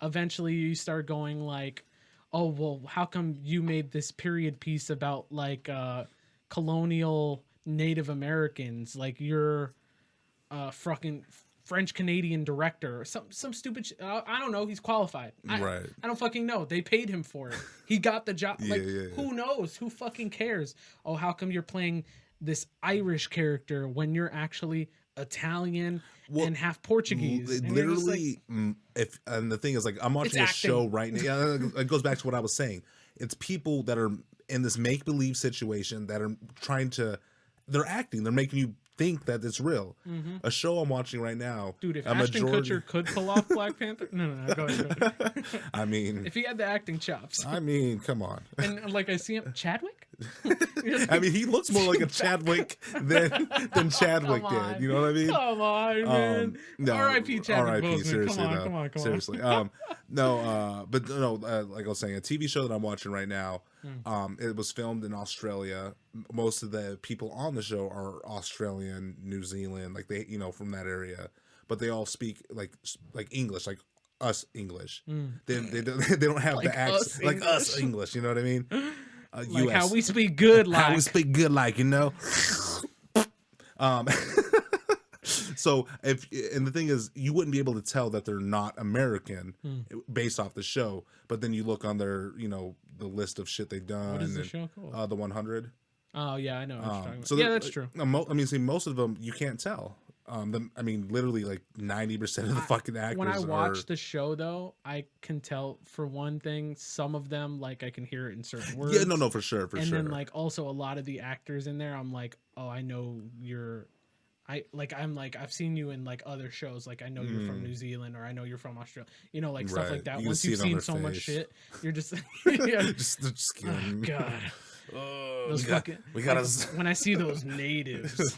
eventually you start going like, oh well, how come you made this period piece about like colonial Native Americans, like you're fucking French Canadian director or some stupid I don't know, he's qualified. Right. I don't fucking know. They paid him for it. He got the job. Who knows? Who fucking cares? Oh, how come you're playing this Irish character when you're actually Italian and half Portuguese? And literally and the thing is like I'm watching a show right now. It goes back to what I was saying. It's people that are in this make-believe situation that are they're acting. They're making you think that it's real. Mm-hmm. A show I'm watching right now. Dude, if Ashton Kutcher could pull off Black Panther, no, go ahead. I mean, if he had the acting chops. I mean, come on. And like I see him, Chadwick. I mean, he looks more like a Chadwick than Chadwick did. You know what I mean? Come on, man. No, R.I.P. Chadwick Boseman. Seriously, come on. Seriously. But no, like I was saying, a TV show that I'm watching right now. It was filmed in Australia. Most of the people on the show are Australian, New Zealand, like they, from that area. But they all speak like English, like us English. They don't have like the accent like us English. You know what I mean? Like US. How we speak good, like how we speak good, like So and the thing is, you wouldn't be able to tell that they're not American based off the show. But then you look on their, the list of shit they've done. What is the show called? The 100. Oh yeah, I know what you're talking about. So yeah, that's true. I mean, see, most of them you can't tell. Literally like 90% of the fucking actors. When I watch the show, though, I can tell for one thing. Some of them, like I can hear it in certain words. Yeah, no, for sure, and then like also a lot of the actors in there, I'm like, oh, I know you're. I've seen you in like other shows. Like I know you're from New Zealand or I know you're from Australia. Like stuff like that. Once you've seen so much shit, you're just just the skin. Oh, God. Those when I see those natives.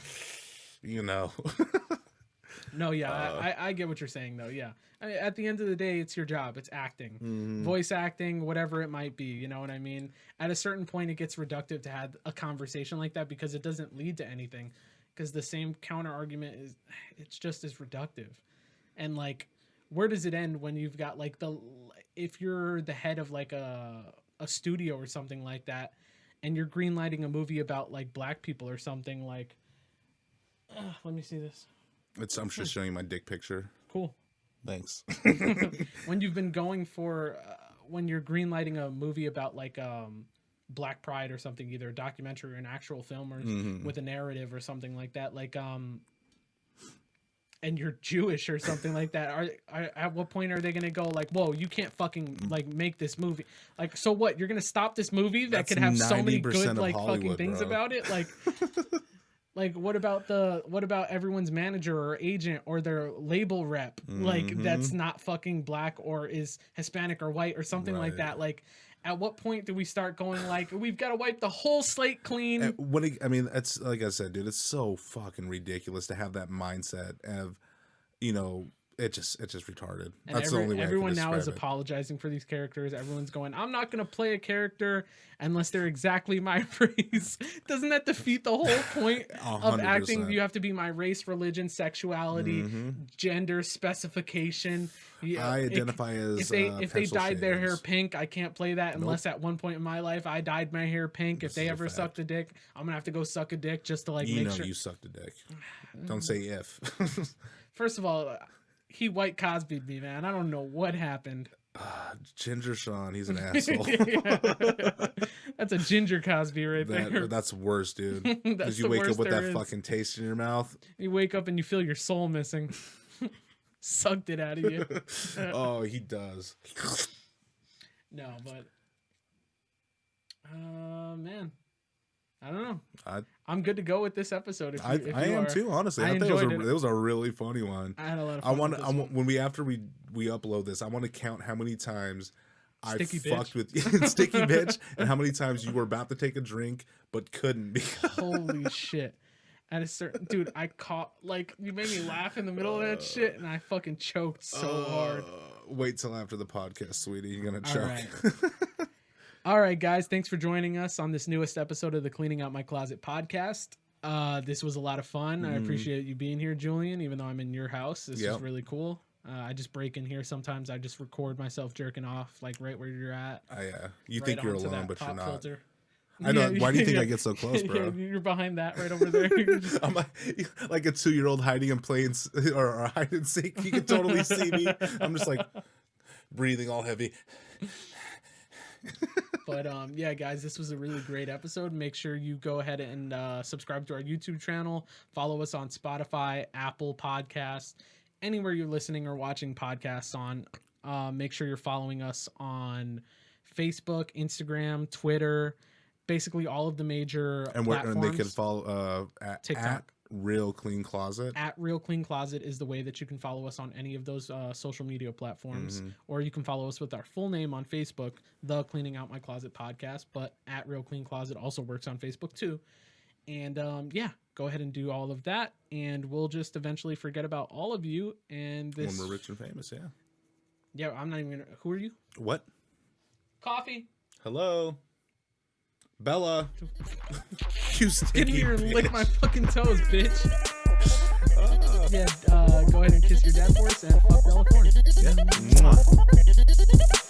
No, yeah, I get what you're saying though. Yeah, I mean, at the end of the day, it's your job. It's acting, voice acting, whatever it might be. You know what I mean? At a certain point, it gets reductive to have a conversation like that because it doesn't lead to anything. Because the same counter argument it's just as reductive. And like, where does it end when you've got like if you're the head of like a studio or something like that, and you're greenlighting a movie about like black people or something like, let me see this. I'm just showing you my dick picture. Cool. Thanks. When you've been going for, when you're greenlighting a movie about like Black Pride or something, either a documentary or an actual film or with a narrative or something like that, like and you're Jewish or something like that, are at what point are they gonna go like, whoa, you can't fucking like make this movie? Like, so what? You're gonna stop this movie that could have so many good like fucking things about it? Like, like what about everyone's manager or agent or their label rep? Like that's not fucking black or is Hispanic or white or something like that. Like, at what point do we start going like, we've got to wipe the whole slate clean? I mean, it's like I said, dude, it's so fucking ridiculous to have that mindset of, you know, it's just retarded. And that's the only way everyone I can now is describe it. Apologizing for these characters. Everyone's going, I'm not going to play a character unless they're exactly my race. Doesn't that defeat the whole point of acting? You have to be my race, religion, sexuality, gender specification. I identify as if they dyed their hair pink, I can't play that unless at one point in my life I dyed my hair pink. If they ever sucked a dick, I'm gonna have to go suck a dick just to like make sure you sucked a dick. Don't say if. First of all, he white Cosby'd me, man. I don't know what happened. Ginger Sean, he's an asshole. That's a Ginger Cosby right there. That's worse, dude. Because you wake up with that fucking taste in your mouth. You wake up and you feel your soul missing. Sucked it out of you. Oh, he does. No, but man, I don't know. I'm good to go with this episode. I am too, honestly. I think it was a really funny one. I had a lot of fun. When we upload this, I want to count how many times Sticky I fucked with Sticky Bitch and how many times you were about to take a drink but couldn't. Holy shit. At a certain dude, I caught like you made me laugh in the middle of that shit, and I fucking choked so hard. Wait till after the podcast, sweetie. You're gonna choke. Right. All right, guys. Thanks for joining us on this newest episode of the Cleaning Out My Closet podcast. This was a lot of fun. I appreciate you being here, Julian. Even though I'm in your house, this is really cool. I just break in here sometimes. I just record myself jerking off, like right where you're at. You think you're alone, but you're not. Filter. I know. Why do you think I get so close, bro? You're behind that right over there. I'm like a 2-year-old hiding and playing or hide and seek. You can totally see me. I'm just like breathing all heavy. But yeah, guys, this was a really great episode. Make sure you go ahead and subscribe to our YouTube channel. Follow us on Spotify, Apple Podcasts, anywhere you're listening or watching podcasts on. Make sure you're following us on Facebook, Instagram, Twitter. Basically all of the major platforms. And they can follow at TikTok. At Real Clean Closet. At Real Clean Closet is the way that you can follow us on any of those social media platforms. Or you can follow us with our full name on Facebook, The Cleaning Out My Closet Podcast. But at Real Clean Closet also works on Facebook too. And yeah, go ahead and do all of that. And we'll just eventually forget about all of you. And this... When we're rich and famous, yeah. Yeah, I'm not even gonna... Who are you? What? Coffee. Hello. Bella. You get in here and lick my fucking toes, bitch. Yeah, go ahead and kiss your dad for us and fuck Bella Thorne. Yeah. Mwah.